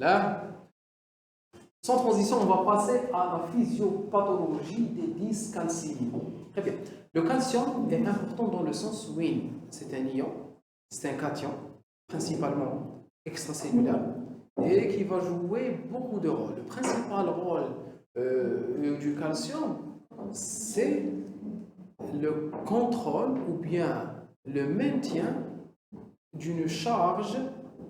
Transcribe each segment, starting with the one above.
Là, sans transition, on va passer à la physiopathologie des dyscalcémies. Très bien. Le calcium est important dans le sens où c'est un ion, c'est un cation, principalement extracellulaire, et qui va jouer beaucoup de rôles. Le principal rôle du calcium, c'est le contrôle ou bien le maintien d'une charge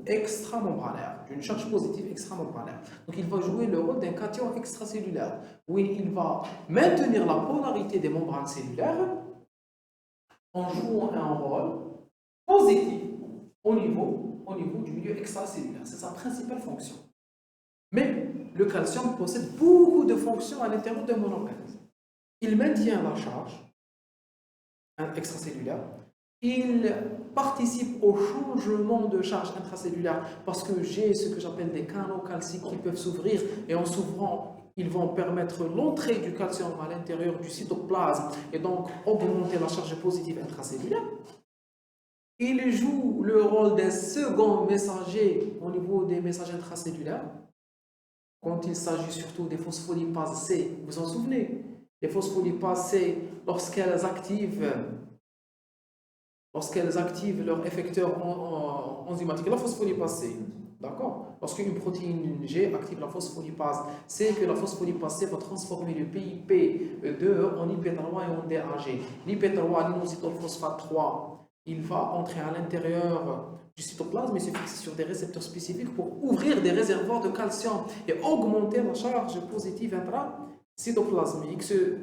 extramembranaire, d'une charge positive extramembranaire. Donc il va jouer le rôle d'un cation extracellulaire. Oui, il va maintenir la polarité des membranes cellulaires en jouant un rôle positif au niveau du milieu extracellulaire. C'est sa principale fonction. Mais le calcium possède beaucoup de fonctions à l'intérieur de mon organisme. Il maintient la charge extracellulaire. Il participe au changement de charge intracellulaire parce que j'ai ce que j'appelle des canaux calciques qui peuvent s'ouvrir et en s'ouvrant, ils vont permettre l'entrée du calcium à l'intérieur du cytoplasme et donc augmenter la charge positive intracellulaire. Il joue le rôle d'un second messager au niveau des messages intracellulaires quand il s'agit surtout des phospholipases C. Vous vous en souvenez? Les phospholipases C, lorsqu'elles activent leur effecteur enzymatique, la phospholipase C, d'accord? Lorsqu'une protéine G active la phospholipase, c'est que la phospholipase C va transformer le PIP2 en IP3 et en DAG. l'IP3, l'inositol-phosphate 3, il va entrer à l'intérieur du cytoplasme et se fixer sur des récepteurs spécifiques pour ouvrir des réservoirs de calcium et augmenter la charge positive intracytoplasmique. Ce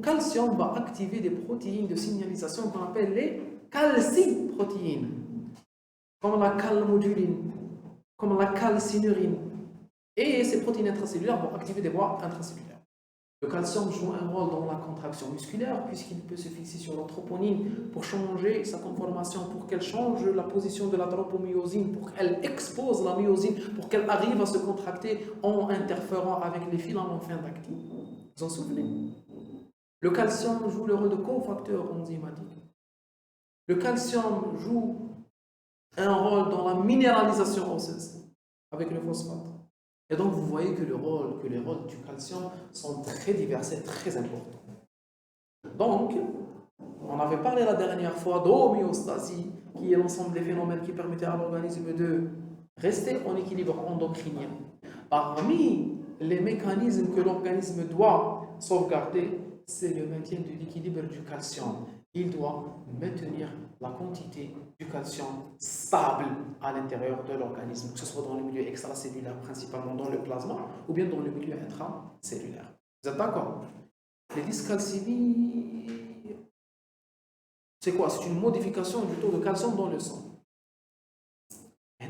calcium va activer des protéines de signalisation qu'on appelle les calciprotéines, comme la calmoduline, comme la calcinurine. Et ces protéines intracellulaires vont activer des voies intracellulaires. Le calcium joue un rôle dans la contraction musculaire puisqu'il peut se fixer sur la troponine pour changer sa conformation, pour qu'elle change la position de la tropomyosine, pour qu'elle expose la myosine, pour qu'elle arrive à se contracter en interférant avec les filaments fins d'actine. Vous vous en souvenez? Le calcium joue le rôle de cofacteur enzymatique. Le calcium joue un rôle dans la minéralisation osseuse avec le phosphate. Et donc vous voyez que les rôles du calcium sont très divers et très importants. Donc, on avait parlé la dernière fois d'homéostasie, qui est l'ensemble des phénomènes qui permettaient à l'organisme de rester en équilibre endocrinien. Parmi les mécanismes que l'organisme doit sauvegarder, c'est le maintien de l'équilibre du calcium. Il doit maintenir la quantité du calcium stable à l'intérieur de l'organisme, que ce soit dans le milieu extracellulaire, principalement dans le plasma, ou bien dans le milieu intracellulaire. Vous êtes d'accord? Les dyscalcémies, c'est quoi? C'est une modification du taux de calcium dans le sang. Un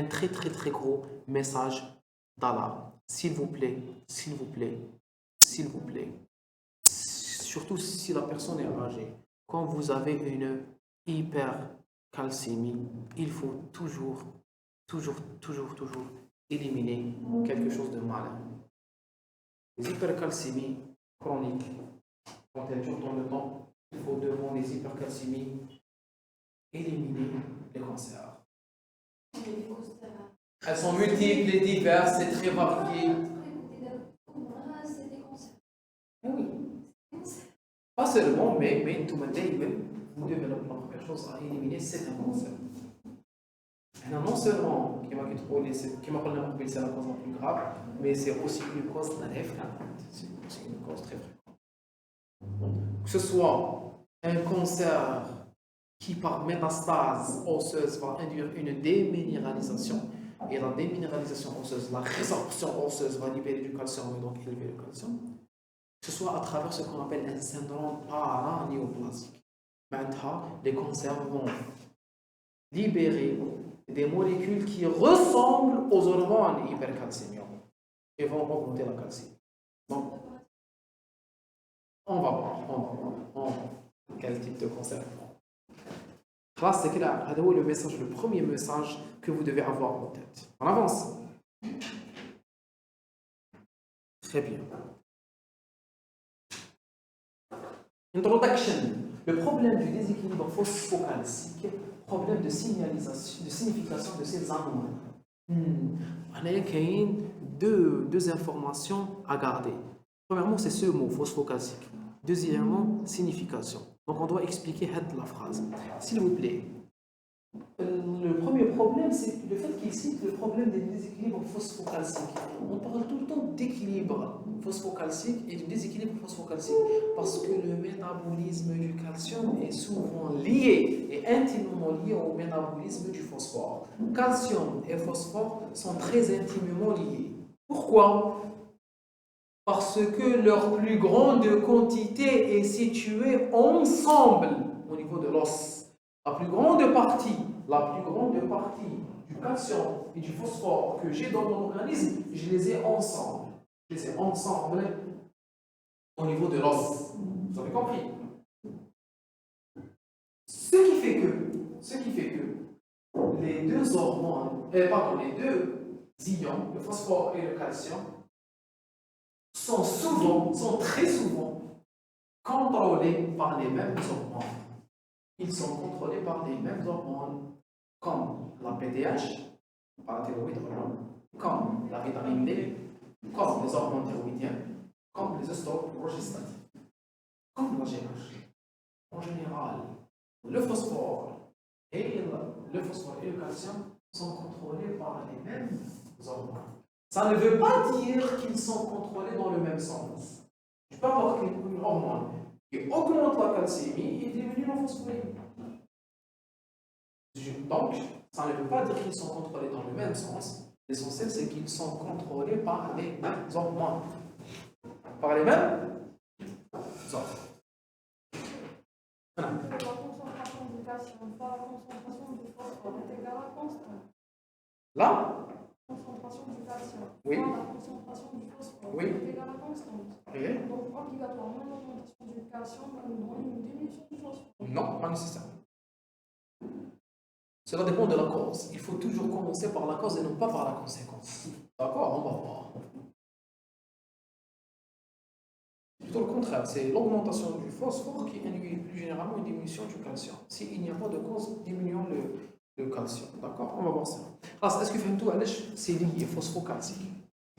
très gros message d'alarme. S'il vous plaît, surtout si la personne est âgée, quand vous avez une hypercalcémie, il faut toujours éliminer quelque chose de mal. Les hypercalcémies chroniques, quand elles durent dans le temps, il faut devant les hypercalcémies éliminer les cancers. Elles sont multiples et diverses, c'est très varié. Oui. Pas seulement, mais tout le monde, vous devez la première chose à éliminer, c'est un cancer. Non seulement qui m'a parlé c'est la cause la plus grave, mais c'est aussi une cause c'est une cause très fréquente. Que ce soit un cancer qui par métastase osseuse va induire une déminéralisation, et la déminéralisation osseuse, la résorption osseuse va libérer du calcium et donc élever le calcium, que ce soit à travers ce qu'on appelle un syndrome paranéoplasique. Maintenant, les cancers vont libérer des molécules qui ressemblent aux hormones hypercalcémiques et vont augmenter la calcémie. Donc, on va voir quel type de cancer. Là, c'est clair. Le premier message que vous devez avoir en tête. On avance. Très bien. Introduction. Le problème du déséquilibre phosphocalcique, problème de signalisation, signification de ces anomalies. On a deux informations à garder. Premièrement, c'est ce mot, phosphocalcique. Deuxièmement, signification. Donc, on doit expliquer la phrase. S'il vous plaît. Le premier problème, c'est le fait qu'il cite le problème des déséquilibres phosphocalciques. On parle tout le temps d'équilibre phosphocalcique et de déséquilibre phosphocalcique parce que le métabolisme du calcium est souvent lié et intimement lié au métabolisme du phosphore. Calcium et phosphore sont très intimement liés. Pourquoi? Parce que leur plus grande quantité est située ensemble au niveau de l'os. La plus grande partie du calcium et du phosphore que j'ai dans mon organisme, je les ai ensemble. Je les ai ensemble au niveau de l'os. Vous avez compris? Ce qui fait que les deux hormones, les deux ions, le phosphore et le calcium, sont très souvent contrôlés par les mêmes hormones. Ils sont contrôlés par les mêmes hormones, comme la PDH, parathyroïde hormone, comme la vitamine D, comme les hormones thyroïdiennes, comme les œstroprogestatifs, comme la GH. En général, le phosphore et le calcium sont contrôlés par les mêmes hormones. Ça ne veut pas dire qu'ils sont contrôlés dans le même sens. Je peux avoir une hormone qui augmente la calcémie et diminue la phosphorylamine. Donc, ça ne veut pas dire qu'ils sont contrôlés dans le même sens. L'essentiel, c'est qu'ils sont contrôlés par les mêmes hormones. Par les mêmes hormones. Voilà. La concentration du calcium par la concentration du phosphore est égale à constante. Là? La concentration du calcium Oui. par la concentration du phosphore est égale à constante. Oui. Donc, obligatoirement, l'augmentation du calcium va nous donner une diminution du phosphore. Non, pas nécessairement. Cela dépend de la cause. Il faut toujours commencer par la cause et non pas par la conséquence. D'accord? On va voir. Plutôt le contraire, c'est l'augmentation du phosphore qui induit plus généralement une diminution du calcium. S'il n'y a pas de cause, diminuons le calcium. D'accord? On va voir ça. Alors, est-ce que vous savez c'est lié phosphocalcique?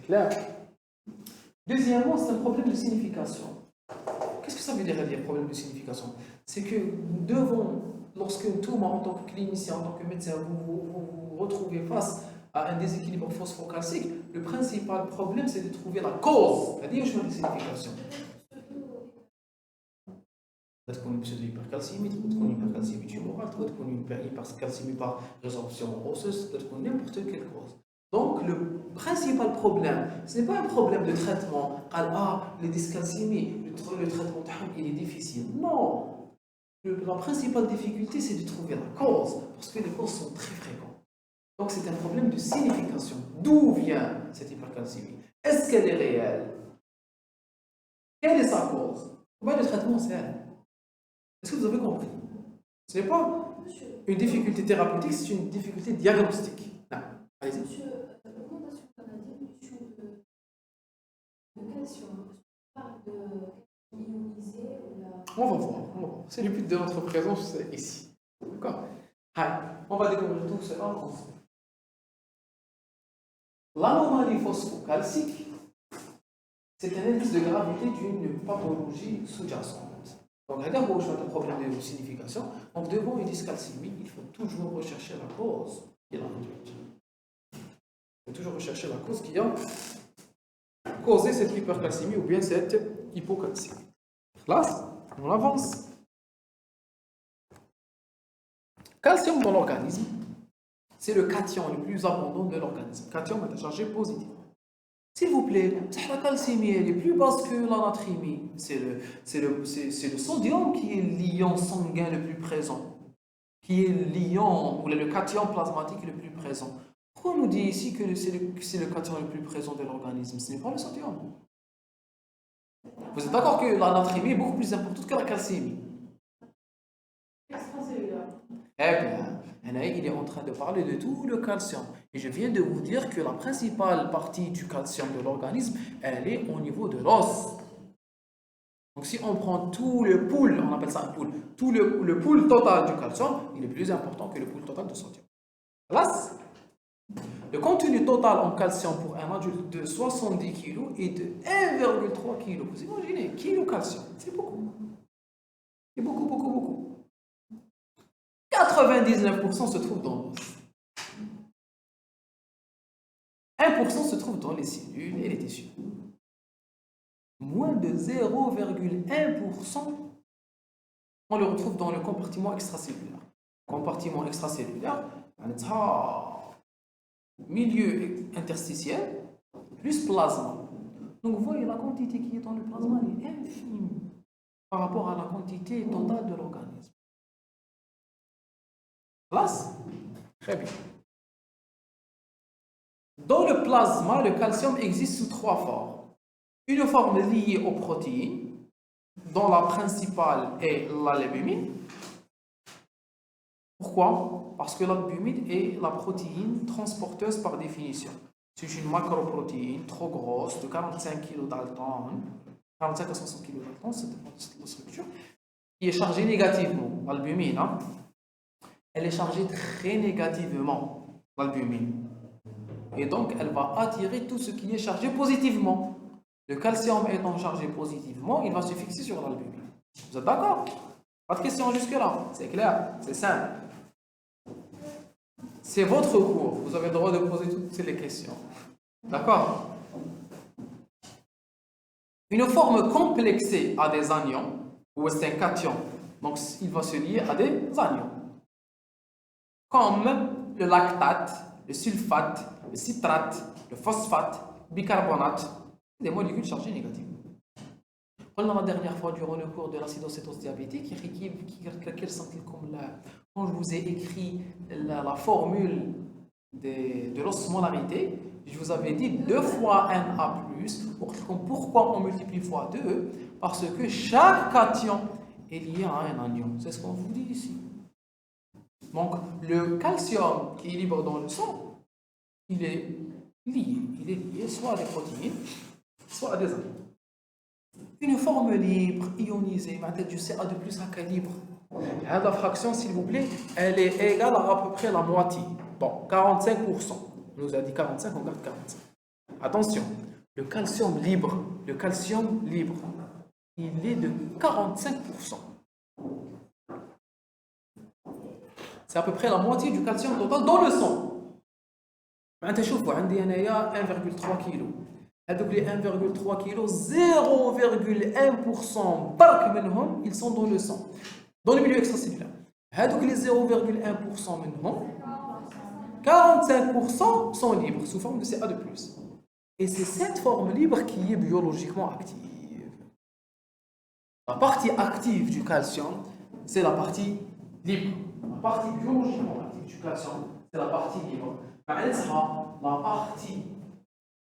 Clair? Deuxièmement, c'est un problème de signification. Qu'est-ce que ça veut dire un problème de signification? C'est que nous devons, lorsque tout en tant que clinicien, en tant que médecin, vous retrouvez face à un déséquilibre phosphocalcique, le principal problème, c'est de trouver la cause, c'est-à-dire le chemin de signification. Peut-être qu'on a une pseudo-hypercalcémie, peut-être qu'on a une hypercalcémie tumorale, peut-être qu'on a une hypercalcémie par résorption osseuse, peut-être qu'on a n'importe quelle cause. Donc, le principal problème, ce n'est pas un problème de traitement. Les dyscalcémies, le traitement il est difficile. Non. La principale difficulté, c'est de trouver la cause, parce que les causes sont très fréquentes. Donc, c'est un problème de signification. D'où vient cette hypercalcémie? Est-ce qu'elle est réelle? Quelle est sa cause? Le traitement, c'est elle. Est-ce que vous avez compris? Ce n'est pas une difficulté thérapeutique, c'est une difficulté diagnostique. Allez-y. Monsieur, l'augmentation qu'on a diminution de calcium, on parle de ionisé ou la... On va voir. C'est le but de notre présence ici. D'accord? On va découvrir tout cela ensemble. L'anomalie phosphocalcique, c'est un indice de gravité d'une pathologie sous-jacente. Donc, regardez où je fais un problème de signification. Donc, devant une dyscalcémie, il faut toujours rechercher la cause qui l'a induite. Il faut toujours rechercher la cause qui a causé cette hypercalcémie ou bien cette hypocalcémie. Là, on avance. Calcium dans l'organisme, c'est le cation le plus abondant de l'organisme. Cation est chargé positif. S'il vous plaît, la calcémie elle est plus basse que la natrémie. C'est le sodium qui est l'ion sanguin le plus présent, qui est l'ion ou le cation plasmatique le plus présent. Pourquoi on nous dit ici que c'est le cation le plus présent de l'organisme? Ce n'est pas le sodium. Vous êtes d'accord que la natrémie est beaucoup plus importante que la calcémie? Extracellulaire. Eh bien, il est en train de parler de tout le calcium. Et je viens de vous dire que la principale partie du calcium de l'organisme, elle est au niveau de l'os. Donc si on prend tout le pool, on appelle ça un pool, tout le pool total du calcium, il est plus important que le pool total de sodium. Classe. Le contenu total en calcium pour un adulte de 70 kg est de 1,3 kg. Vous imaginez, kilo calcium, c'est beaucoup. C'est beaucoup, beaucoup, beaucoup. 99% se trouve dans l'os. 1% se trouve dans les cellules et les tissus. Moins de 0,1%, on le retrouve dans le compartiment extracellulaire. Compartiment extracellulaire, milieu interstitiel, plus plasma. Donc vous voyez, la quantité qui est dans le plasma elle est infime par rapport à la quantité totale de l'organisme. Classe? Très bien. Dans le plasma, le calcium existe sous 3 formes. Une forme liée aux protéines, dont la principale est l'albumine. Pourquoi? Parce que l'albumine est la protéine transporteuse par définition. C'est une macroprotéine trop grosse, de 45 kg Dalton, 45 à 60 kg Dalton, ça dépend de la structure, qui est chargée négativement, l'albumine. Hein? Elle est chargée très négativement, l'albumine. Et donc, elle va attirer tout ce qui est chargé positivement. Le calcium étant chargé positivement, il va se fixer sur l'albumine. Vous êtes d'accord? Pas de question jusque-là. C'est clair, c'est simple. C'est votre cours. Vous avez le droit de poser toutes les questions. D'accord? Une forme complexée a des anions, ou c'est un cation. Donc, il va se lier à des anions. Comme le lactate, le sulfate, le citrate, le phosphate, le bicarbonate, des molécules chargées négatives. Pendant la dernière fois, durant le cours de l'acidocétose diabétique, quand je vous ai écrit la formule de l'osmolarité, je vous avais dit 2 fois Na+. Pourquoi on multiplie fois 2? Parce que chaque cation est lié à un anion. C'est ce qu'on vous dit ici. Donc, le calcium qui est libre dans le sang, il est lié soit à des protéines, soit à des anions. Une forme libre, ionisée, du Ca2+ à calibre. La fraction, s'il vous plaît, elle est égale à peu près la moitié. Bon, 45%. On nous a dit 45, on garde 45. Attention, le calcium libre, il est de 45%. C'est à peu près la moitié du calcium total dans le sang. معناتها شوفوا عندي انايا 1,3 كيلو. هذوك les 1,3 kg, 0,1% برك منهم ils sont dans le sang, dans le milieu extracellulaire. هذوك les 0,1% منهم 45% sont libres sous forme de Ca2+. Et c'est cette forme libre qui est biologiquement active. La partie active du calcium, c'est la partie libre. La partie biologiquement active du calcium, c'est la partie libre. La partie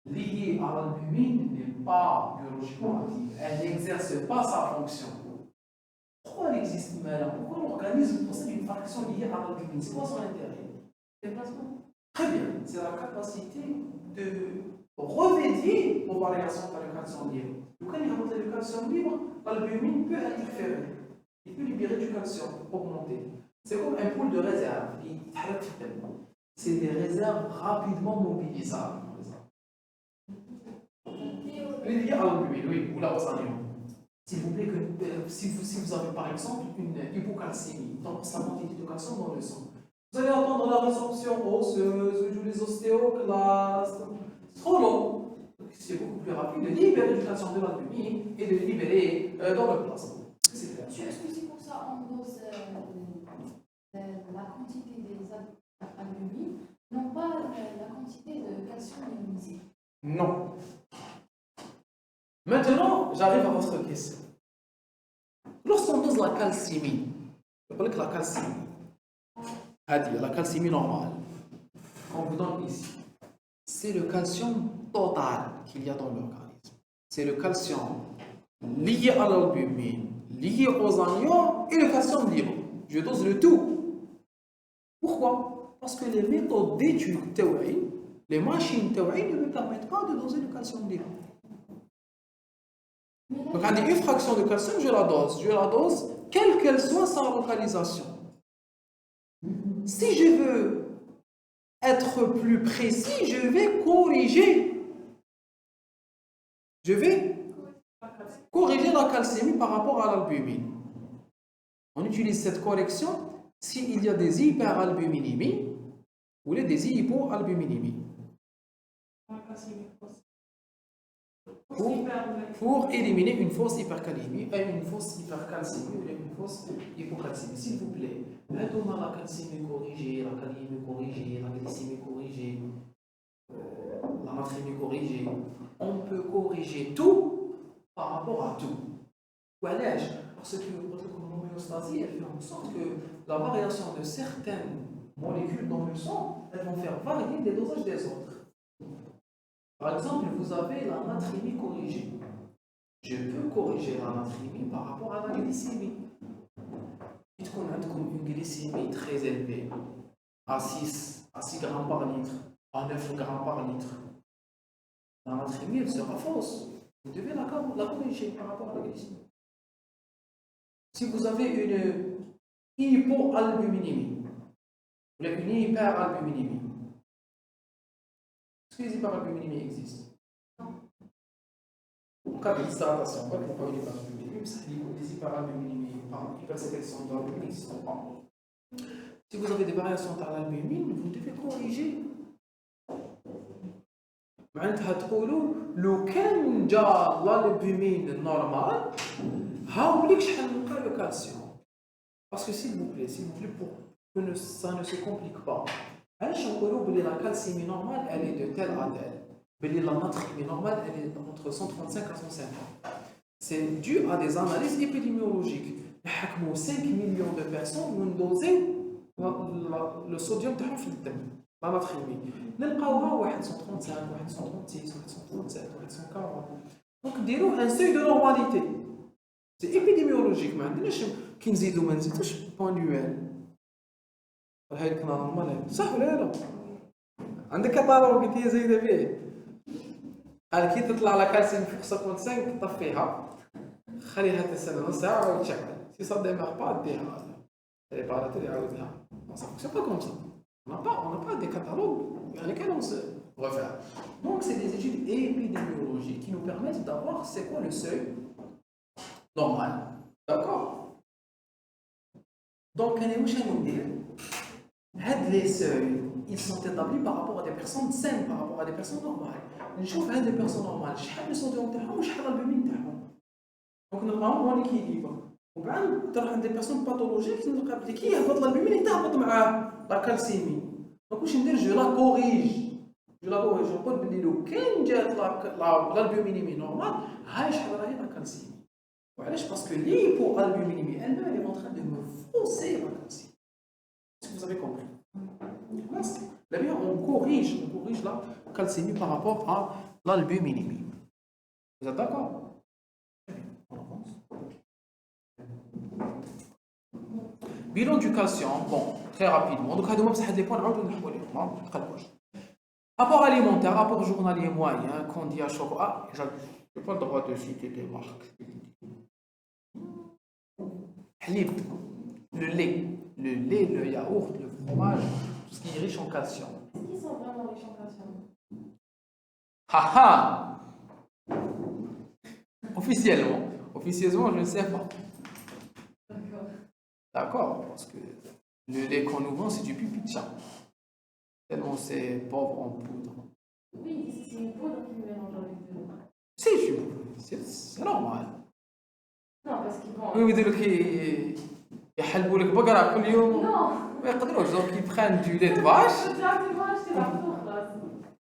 liée à l'albumine n'est pas biologiquement active. Elle n'exerce pas sa fonction. Pourquoi elle existe maintenant? Pourquoi l'organisme possède une fraction liée à l'albumine? C'est quoi son intérêt? Déplacement. Très bien. C'est la capacité de remédier aux variations par le calcium libre. Quand il y a le calcium libre, l'albumine peut interférer. Il peut libérer du calcium, augmenter. C'est comme un pool de réserve. C'est des réserves rapidement mobilisables. Liées à l'albumine, oui, ou la aux anions. S'il vous plaît, si vous avez par exemple une hypocalcémie, donc la quantité de calcium dans le sang, vous allez attendre la résorption osseuse, les ostéoclastes. C'est trop long. C'est beaucoup plus rapide de libérer du calcium de l'albumine et de le libérer dans le plasma. Est-ce que c'est pour ça on dose la quantité des albumines, non pas la quantité de calcium ionisé? Non. Maintenant, j'arrive à votre question. Lorsqu'on dose la calcémie, je parle que la calcémie, la calcémie normale, qu'on vous donne ici, c'est le calcium total qu'il y a dans l'organisme. C'est le calcium lié à l'albumine, lié aux anions et le calcium libre. Je dose le tout. Pourquoi? Parce que les méthodes d'étude théorique, les machines théoriques ne me permettent pas de doser le calcium libre. Donc, une fraction de calcium, je la dose, quelle qu'elle soit sa localisation. Si je veux être plus précis, je vais corriger. Je vais corriger la calcémie par rapport à l'albumine. On utilise cette correction s'il y a des hyperalbuminémies ou des hypoalbuminémies. Pour éliminer une fausse hypercalémie, une fausse hypercalcémie ou une fausse hypocalcémie. S'il vous plaît, on a la calcémie corrigée, la calémie corrigée, la glycémie corrigée, la natrémie corrigée. On peut corriger tout par rapport à tout. Parce que l'homéostasie, elle fait en sorte que la variation de certaines molécules dans le sang, elles vont faire varier les dosages des autres. Par exemple, vous avez la natrémie corrigée. Je peux corriger la natrémie par rapport à la glycémie. Puisqu'on a une glycémie très élevée, à 6 grammes par litre, à 9 grammes par litre, la natrémie, elle sera fausse. Vous devez la corriger par rapport à la glycémie. Si vous avez une hypoalbuminémie, ou une hyperalbuminémie, est-ce que les hyperalbuminémies existent? En cas de déshydratation, pas pour une hyperalbuminémie, mais les hyperalbuminémies par hypersécrétion d'albumine n'existent pas. Si vous avez des variations dans l'albumine, vous devez corriger. معناتها تقولوا لو كان جا l'albumine normal هاوليك شحال نلقى le calcium. Parce que s'il vous plaît, pour que ça ne se complique pas, علاش نقولوا بلي la calcémie normale elle est de telle à telle, بلي la natrémie normale elle est entre 135 à 150. C'est dû à des analyses épidémiologiques. نحكموا 5 millions de personnes وندوزي le sodium تاعهم في الدم. La natrémie. نلقاوها واحد 135, واحد 136, واحد 137, واحد 140. Donc نديرو un seuil de normalité. C'est épidémiologique, ما عندناش كي نزيدو ما نزيدوش بونيوال. هاي كنا نورمال صح ولا لا؟ عندك كتالوج قلت هي زايده به. قال كي تطلع لا كالسيوم فوق 55 طفيها. خليها حتى سنه نص ساعه وتشغل. سي صا ديمار با ديها. ريباراتور يعاودها. Ça fonctionne pas comme ça. On n'a pas des catalogues dans lesquels on se refaire. Donc, c'est des études épidémiologiques qui nous permettent d'avoir c'est quoi le seuil normal. D'accord? Donc, les seuils, ils sont établis par rapport à des personnes saines, par rapport à des personnes normales. نشوف هاد les personnes normales شحال الصوديوم تاعهم وشحال الالبومين تاعهم. دونك نلقاهم هو ليكيليبر. وبعد تروح عند دي بيرسون باثولوجيك نلقى بلي كي يهبط الالبومين يتهبط معاه لا كالسيمي. دونك واش ندير جو لا كوريج نقول بلي لو كان جات الالبومينيمي نورمال هاي شحال راهي لا كالسيمي. وعلاش؟ باسكو ليبو البومينيمي elle est en train de me fausser la calcémie. Est-ce que vous avez compris? Là bien on corrige la calcémie par rapport à l'albuminémie. Vous êtes d'accord? On avance. Bilan du calcium, bon, très rapidement. Donc, هذوما بصح هاد لي بوين نعاودو نحكوا عليهم ما تقلقوش. Apport alimentaire, apport journalier moyen, qu'on dit à chocolat. Je n'ai pas le droit de citer des marques. Halib, le lait, le yaourt, le fromage, tout ce qui est riche en calcium. Est-ce qu'ils sont vraiment riches en calcium? Haha! Officiellement, je ne sais pas. D'accord, parce que le lait qu'on nous vend, c'est du pipi de chat. Tellement c'est pauvre en poudre. Oui, c'est une poudre qui mélange avec de l'eau. C'est normal. Non, parce qu'ils vont. Oui, يديروا لك يحلبوا لك بقرة كل يوم. Non. ما يقدروش donc ils prennent du lait de vache. Tu vas directement acheter la poudre là.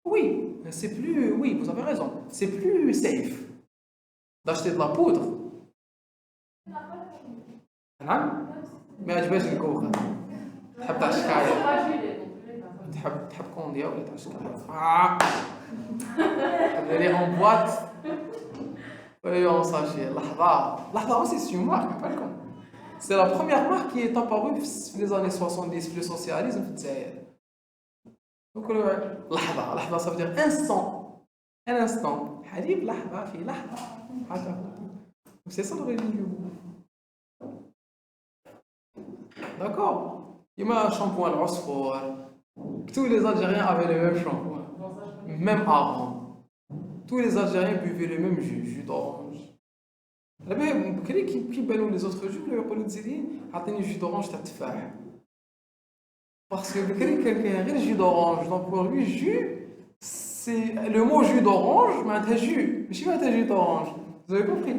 Oui, c'est plus. Oui, vous avez raison. C'est plus safe d'acheter de la poudre. نعم. ما عجبهاش الكوخة. تحب تاع الشكاية. تحب كونديا ولا تاع الشكاية. تبدا en boîte. ولا en sachet. لحظة aussi c'est une marque, pas comme. C'est la première marque qui est apparue dans les années 70 le socialisme في الجزائر. Donc لحظة ça veut dire un instant. حليب لحظة في لحظة. Donc c'est ça l'origine du mot. D'accord. Il y a un shampoing العصفور, Tous les Algériens avaient le même shampoing, même avant. Tous les Algériens buvaient le même jus d'orange. دابا بكري كيبانوا les autres jus اللي يقولوا تزيدي عطيني jus d'orange تاع التفاح. Parce que بكري كان كاين غير jus d'orange. Donc pour lui jus c'est le mot jus d'orange معناتها jus ماشي معناتها jus d'orange. Vous avez compris?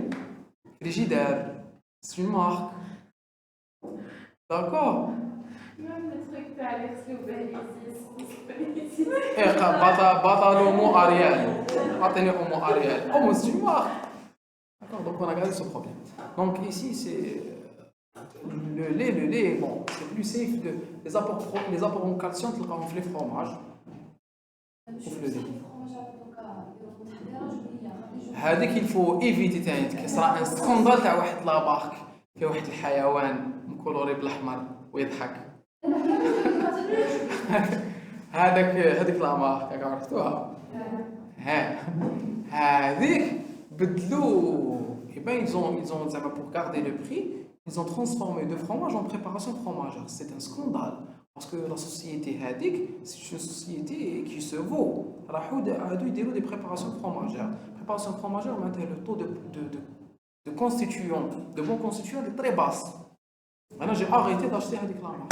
Frigidaire, c'est une marque. D'accord? Même le truc de Alex Loubet ici, بطل مو اريال اعطيني مو اريال او c'est une marque. D'accord, donc on a gardé ce problème. Donc ici c'est le lait bon c'est plus safe les apports en calcium تلقاهم في les fromages وفي le lait. هذيك il faut éviter تاني كيصرا ان سكوندال تاع واحد لا مارك فيه واحد الحيوان مكولوري بالاحمر ويضحك. هذيك لا مارك عرفتوها؟ ها هذيك بدلوا et ben ils ont pour garder le prix ils ont transformé de fromage en préparation fromagère. C'est un scandale parce que la société Hadik c'est une société qui se vaut. راحوا يديروا des préparations fromagères. Préparation fromagère maintenant le taux de constituants de bons constituants est très basse. Maintenant j'ai arrêté d'acheter Hadik la marque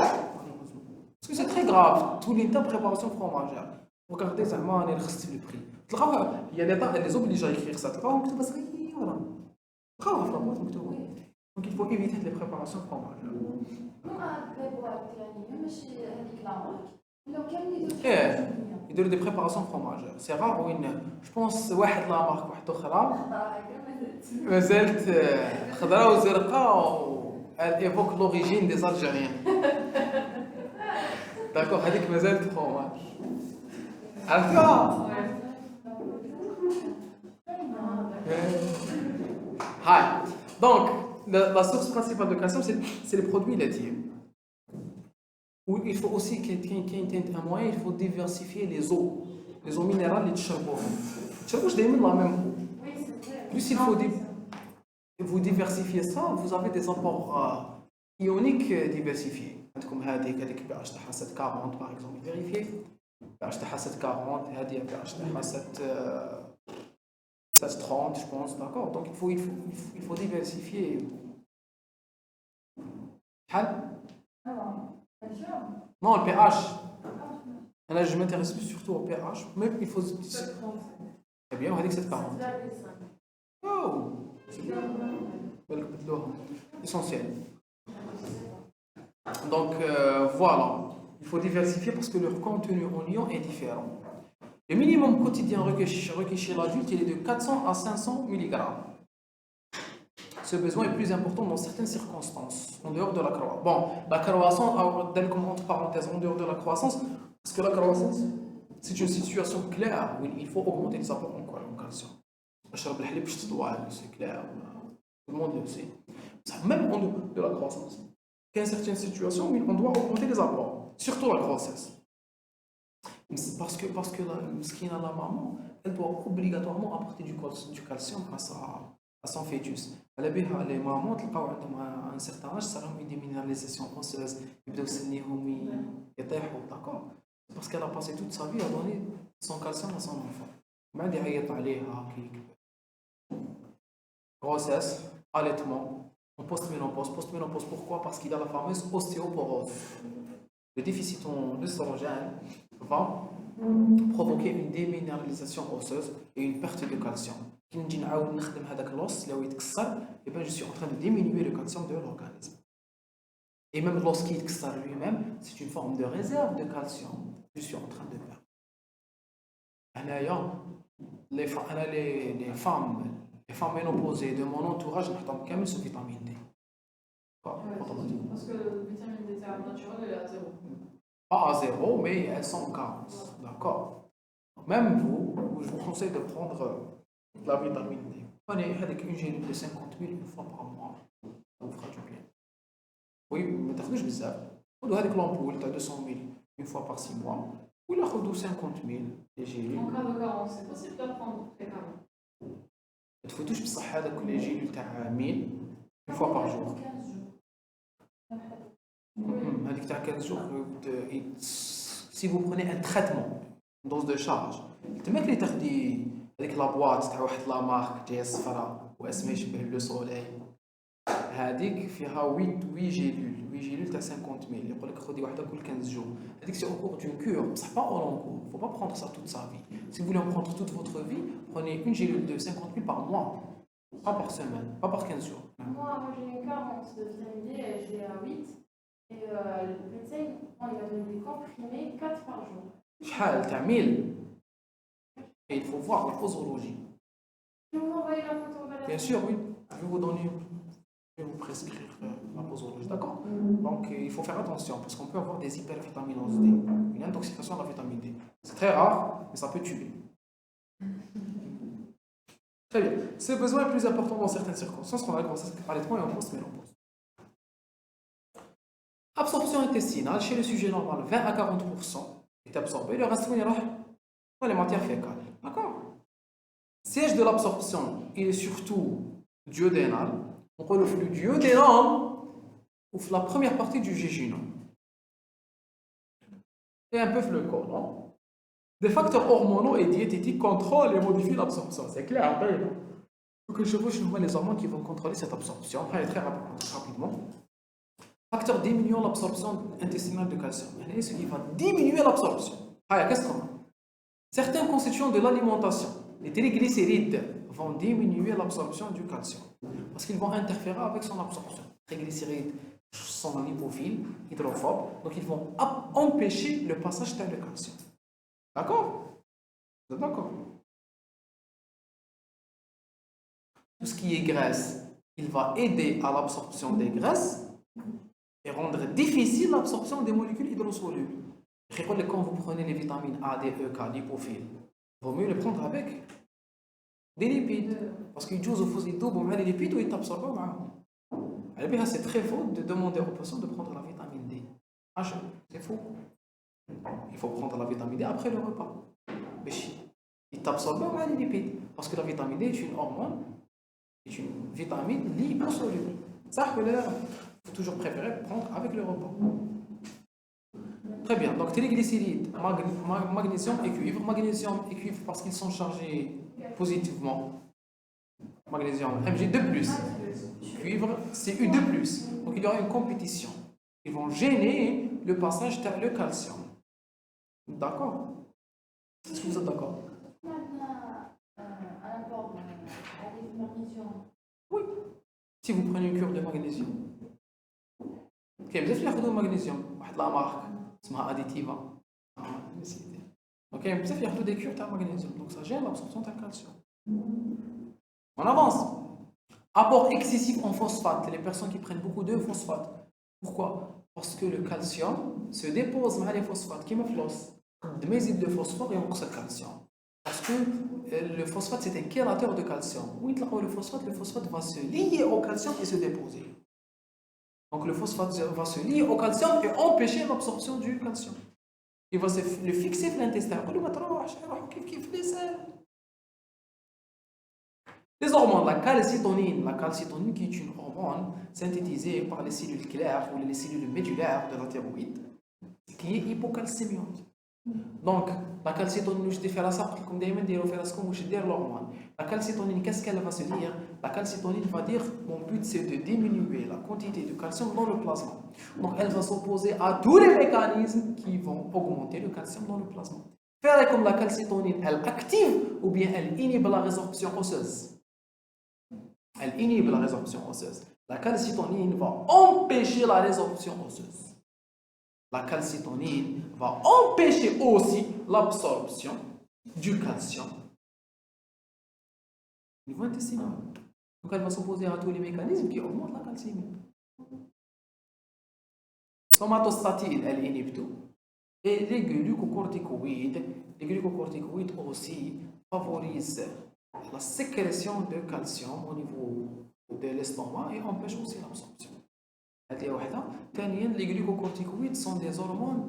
parce que c'est très grave tout l'état de préparation fromagère. Regardez زعما راني رخصت في البري تلقاوها il y a des obligations à écrire ça تلقاوها مكتوبه صغيره تلقاوها في البوط مكتوبه. Donc il faut éviter les préparations fromagères. يديروا des préparations fromagères. C'est rare وين je pense واحد لا مارك واحده اخرى مازالت خضراء وزرقاء elle évoque l'origine des Algériens. D'accord, هذيك مازالت fromage. عرفتوها؟ Hi. Donc, la source principale de calcium, c'est les produits laitiers. Où il faut aussi qu'il y ait un moyen, il faut diversifier les eaux minérales et les charbons. Je dis la même eau. Plus il faut vous diversifier ça, vous avez des apports ioniques diversifiés. Comme هذيك pH تاعها 740 par exemple, vérifiez. pH تاعها 740, هذه pH تاعها 730 je pense, d'accord. Donc il faut diversifier. Non, le pH. Là, je m'intéresse surtout au pH, mais il faut. Eh bien, on a dit que 740. Oh, c'est bien. Essentiel. Donc voilà, il faut diversifier parce que leur contenu en ion est différent. Le minimum quotidien requis chez l'adulte il est de 400 à 500 mg. Ce besoin est plus important dans certaines circonstances, en dehors de la croissance. Bon, la croissance, entre parenthèses, en dehors de la croissance, parce que la croissance, c'est une situation claire où il faut augmenter les apports en calcium. C'est clair, tout le monde le sait. Même en dehors de la croissance, il y a certaines situations où on doit augmenter les apports, surtout la grossesse. Parce que la maman, elle doit obligatoirement apporter du calcium à son fœtus. Les mamans, à un certain âge, ça remet une déminéralisation osseuse, ils doivent se d'accord. Parce qu'elle a passé toute sa vie à donner son calcium à son enfant. Grossesse, allaitement, en post-ménopause. Post-ménopause, pourquoi? Parce qu'il y a la fameuse ostéoporose. Le déficit en œstrogène va provoquer une déminéralisation osseuse et une perte de calcium. Et bien je suis en train de diminuer le calcium de l'organisme. Et même lorsqu'il s'arrête lui-même, c'est une forme de réserve de calcium que je suis en train de perdre. Les femmes ménopausées de mon entourage, je n'ai ce vitamine D. Parce que la vitamine D naturelle, elle est à 0. Pas à 0, mais elles sont en carence. D'accord. Même vous, je vous conseille de prendre la vitamine D. Prenez une gélule de 50 000 une fois par mois. Ça vous fera du bien. Oui, mais t'as fait bizarre. On doit avec l'ampoule, t'as 200 000 une fois par 6 mois. Ou il a 50 000 les gélules. En cas de carence, c'est possible de prendre fréquemment. Il faut toucher ça avec les gélules t'as 1000 une fois par jour. 15 jours. هذيك تاع 15 jours si vous prenez un traitement, une dose de charge, تماك اللي تاخدي هذيك لابواط تاع واحد لا مارك جايه صفراء واسمها يشبه لو سوليي، هذيك فيها 8 جيلول تاع 50 ميل، يقول لك خذي واحده كل 15 جور. هذيك سي اون كور دون كور، بصح با اون لون كور. faut pas prendre ça toute sa vie. Si vous voulez en prendre toute votre vie, prenez une gélule de 50 000 par mois, pas par semaine, pas par 15 jours. Moi j'ai une carence de vitamine D, je l'ai à 8. Et le médecin, il m'a donné des comprimés 4 par jour. شحال تاع 1000. Et il faut voir la posologie. Tu vous envoyer la photo de la Bien sûr, oui. Je vais vous donner, je vais vous prescrire la posologie, d'accord? Donc il faut faire attention parce qu'on peut avoir des hypervitaminoses D, une intoxication à la vitamine D. C'est très rare, mais ça peut tuer. Très bien. Ce besoin est plus important dans certaines circonstances qu'on a la grossesse, allaitement et en post-ménopause. Absorption intestinale, chez le sujet normal, 20 à 40% est absorbé, le reste dans les matières fécales. D'accord? Siège de l'absorption, il est surtout duodénal. On peut le flux duodénal ou la première partie du jéjunum. Et un peu le côlon. Des facteurs hormonaux et diététiques contrôlent et modifient l'absorption. C'est clair, après. Donc, je vois les hormones qui vont contrôler cette absorption. Après, très rapidement. Facteur diminuant l'absorption intestinale de calcium. Ce qui va diminuer l'absorption. Qu'est-ce qu'on a? Certains constituants de l'alimentation, les triglycérides, vont diminuer l'absorption du calcium parce qu'ils vont interférer avec son absorption. Les triglycérides sont lipophiles, hydrophobes, donc ils vont empêcher le passage de calcium. D'accord? Vous êtes d'accord? Tout ce qui est graisse, il va aider à l'absorption des graisses et rendre difficile l'absorption des molécules hydrosolubles. Quand vous prenez les vitamines A, D, E, K, lipophiles, il vaut mieux les prendre avec des lipides. Parce qu'ils doublent les lipides ou ils t'absorbent. C'est très faux de demander aux patients de prendre la vitamine D. C'est faux. Il faut prendre la vitamine D après le repas. Mais ils t'absorbent les lipides. Parce que la vitamine D est une hormone, est une vitamine liposoluble. Ça, il faut toujours préférer prendre avec le repas. Très bien, donc triglycérides, magnésium et cuivre. Magnésium et cuivre parce qu'ils sont chargés positivement. Magnésium, Mg 2+. Cuivre, Cu 2+. Donc il y aura une compétition. Ils vont gêner le passage vers le calcium. D'accord? Est-ce que vous êtes d'accord? Oui. Si vous prenez une cure de magnésium. Ok, vous avez fait magnésium. La marque. اسمها additiva. Ok, بزاف ياخذوا des cures تاع magnésium, donc ça gêne l'absorption de calcium. On avance. Apport excessif en phosphate, les personnes qui prennent beaucoup de phosphate. Pourquoi? Parce que le calcium se dépose dans les phosphates qui me flossent. De mes de phosphore et on le calcium. Parce que le phosphate c'est un chélateur de calcium. Où il le phosphate va se lier au calcium et se déposer. Donc le phosphate va se lier au calcium et empêcher l'absorption du calcium. Il va se le fixer dans l'intestin. Les hormones, la calcitonine qui est une hormone synthétisée par les cellules claires ou les cellules médullaires de la thyroïde, qui est hypocalcémiante. Donc, la calcitonine, je vais faire ça parce que comme je dis l'hormone. La calcitonine, qu'est-ce qu'elle va se dire? La calcitonine va dire mon but c'est de diminuer la quantité de calcium dans le plasma. Donc, elle va s'opposer à tous les mécanismes qui vont augmenter le calcium dans le plasma. Faire comme la calcitonine, elle active ou bien elle inhibe la résorption osseuse. Elle inhibe la résorption osseuse. La calcitonine va empêcher la résorption osseuse. La calcitonine va empêcher aussi l'absorption du calcium au niveau intestinal. Donc elle va s'opposer à tous les mécanismes qui augmentent la calcémie. Somatostatine, elle inhibe tout. Et les glucocorticoïdes aussi favorisent la sécrétion de calcium au niveau de l'estomac et empêchent aussi l'absorption. Les glucocorticoïdes sont des hormones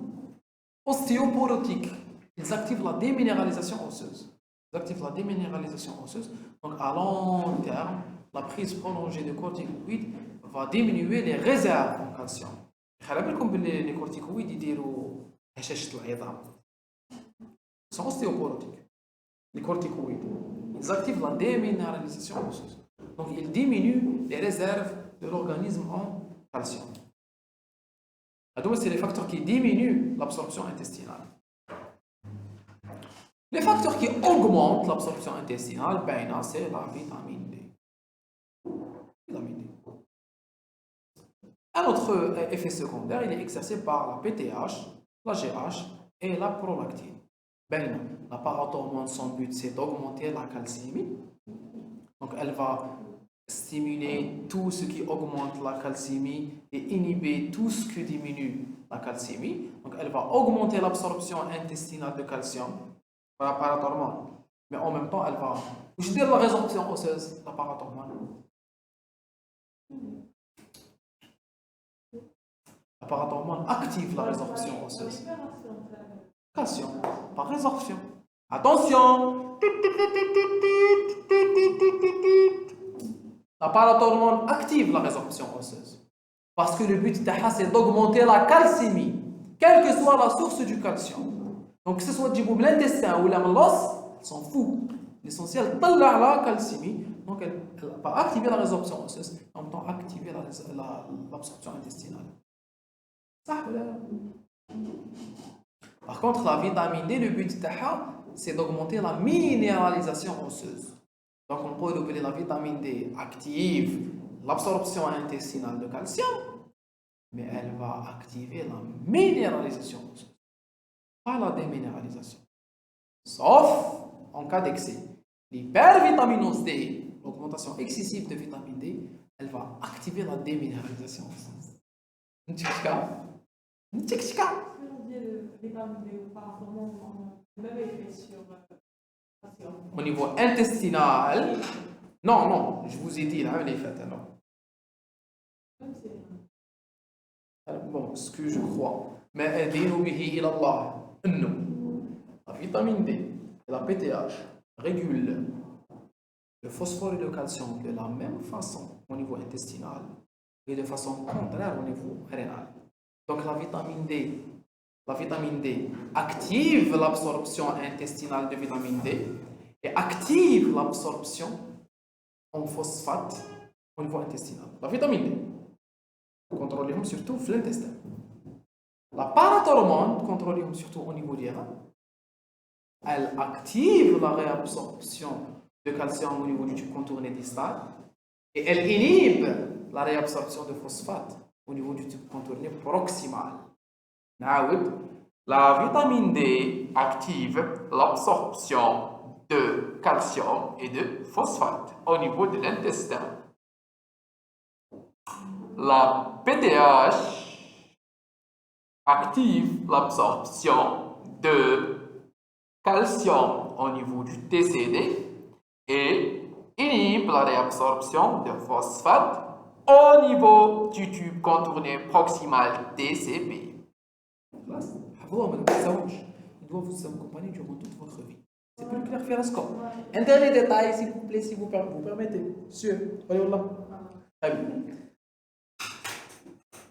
ostéoporotiques. Ils activent la déminéralisation osseuse. Donc à long terme, la prise prolongée de corticoïdes va diminuer les réserves en calcium. Les corticoïdes هشاشة العظام. Sont ostéoporotiques. Les corticoïdes. Ils activent la déminéralisation osseuse. Donc, ils diminuent les réserves de l'organisme en calcium. Donc, c'est les facteurs qui diminuent l'absorption intestinale. Les facteurs qui augmentent l'absorption intestinale, ben, c'est la vitamine D. Vitamine D. Un autre effet secondaire, il est exercé par la PTH, la GH et la prolactine. Ben, la parathormone, son but, c'est d'augmenter la calcémie. Donc, elle va stimuler tout ce qui augmente la calcémie et inhiber tout ce qui diminue la calcémie. Donc, elle va augmenter l'absorption intestinale de calcium par la parathormone. Mais en même temps, elle va... Je dis la résorption osseuse, la parathormone. La parathormone active la résorption osseuse. Calcium, par résorption. Attention! La parathormone active la résorption osseuse. Parce que le but d'Aha, c'est d'augmenter la calcémie, quelle que soit la source du calcium. Donc, que ce soit du l'intestin ou l'os, elle s'en fout. L'essentiel, c'est la calcémie. Donc, elle va activer la résorption osseuse, en même temps activer l'absorption intestinale. Ça, par contre, la vitamine D, le but d'Aha, c'est d'augmenter la minéralisation osseuse. Donc, on peut appeler la vitamine D active l'absorption intestinale de calcium, mais elle va activer la minéralisation osseuse, pas la déminéralisation. Sauf en cas d'excès. L'hypervitaminose D, l'augmentation excessive de vitamine D, elle va activer la déminéralisation osseuse. Au niveau intestinal, non, je vous ai dit là, les faits alors. Bon, ce que je crois, mais la vitamine D et la PTH régulent le phosphore et le calcium de la même façon au niveau intestinal et de façon contraire au niveau rénal. Donc la vitamine D active l'absorption intestinale de vitamine D et active l'absorption en phosphate au niveau intestinal. La vitamine D contrôle surtout l'intestin. La parathormone contrôle surtout au niveau des reins. Elle active la réabsorption de calcium au niveau du tube contourné distal et elle inhibe la réabsorption de phosphate au niveau du tube contourné proximal. La vitamine D active l'absorption de calcium et de phosphate au niveau de l'intestin. La PTH active l'absorption de calcium au niveau du TCD et inhibe la réabsorption de phosphate au niveau du tube contourné proximal TCP. Il doit vous accompagner durant toute votre vie. C'est plus clair faire un score. Un dernier détail, s'il vous plaît, si vous permettez. Monsieur,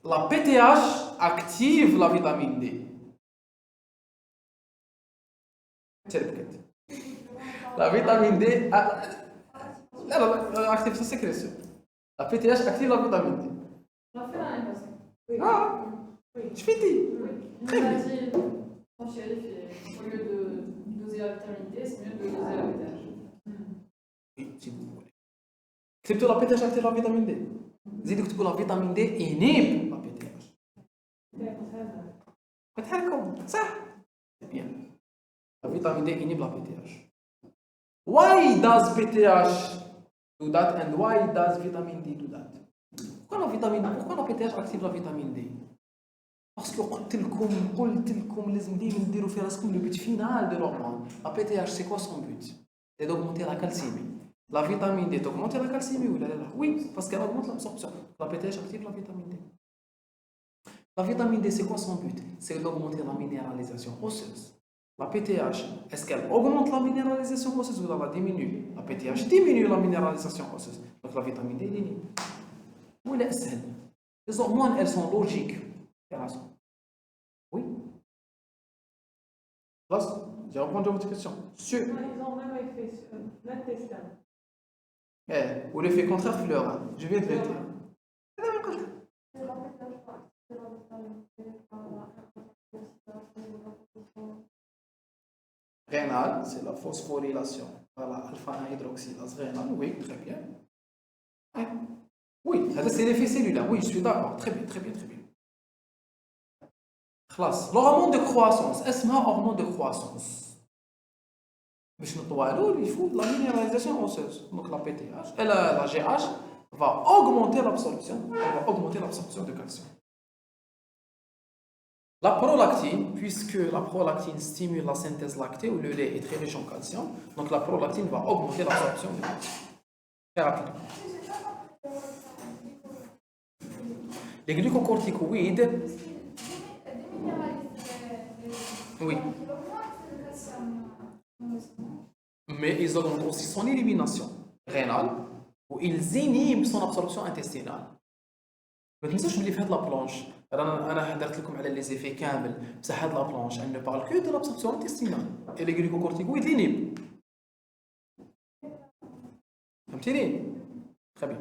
la PTH active la vitamine D. La vitamine D active sa sécrétion. La PTH active la vitamine D. On a fait l'année passée. Ah, je fais dit. Très bien. Mon shérif, au lieu de doser la vitamine D, c'est mieux de doser la PTH. Oui, si vous voulez. C'est la PTH active la vitamine D. Vous dites que la vitamine D inhibe la PTH. C'est bien. La vitamine D inhibe la PTH. Why does PTH do that and why does vitamine D do that? Pourquoi la PTH active la vitamine D? Parce que قلت لكم لازم ديما نديروا في راسكم le but final de l'hormone. La PTH, c'est quoi son but? C'est d'augmenter la calcémie. La vitamine D augmente la calcémie ou la? Oui, parce qu'elle augmente l'absorption. La PTH active la vitamine D. La vitamine D, c'est quoi son but? C'est d'augmenter la minéralisation osseuse. La PTH, est-ce qu'elle augmente la minéralisation osseuse ou la diminue? La PTH diminue la minéralisation osseuse. Donc la vitamine D diminue. Où est les hormones, elles sont logiques. Oui. Classe, j'ai répondu à votre question. Sur. Ils ont même effet sur l'intestin. Ou l'effet contraire fleur. Hein. Je viens de le dire. Rénal, c'est la phosphorylation. Voilà, alpha-1 hydroxylase rénale. Oui, très bien. Oui, c'est l'effet cellulaire. Oui, je suis d'accord. Très bien, très bien, très bien. Classe. L'hormone de croissance. Est-ce un hormone de croissance? Il faut de la minéralisation osseuse. Donc la PTH, la GH va augmenter l'absorption. Elle va augmenter l'absorption de calcium. La prolactine, puisque la prolactine stimule la synthèse lactée où le lait est très riche en calcium, donc la prolactine va augmenter l'absorption de calcium. Très rapidement. Les glucocorticoïdes. Oui. Mais ils augmentent aussi son élimination rénale ou ils inhibent son absorption intestinale. ما تنسوش بلي في هذه لابلونش انا حضرت لكم على لي زيفي كامل بصح هذه لابلونش elle ne parle que de l'absorption intestinale et les glucocorticoïdes l'inhibent. فهمتيني؟ Très bien.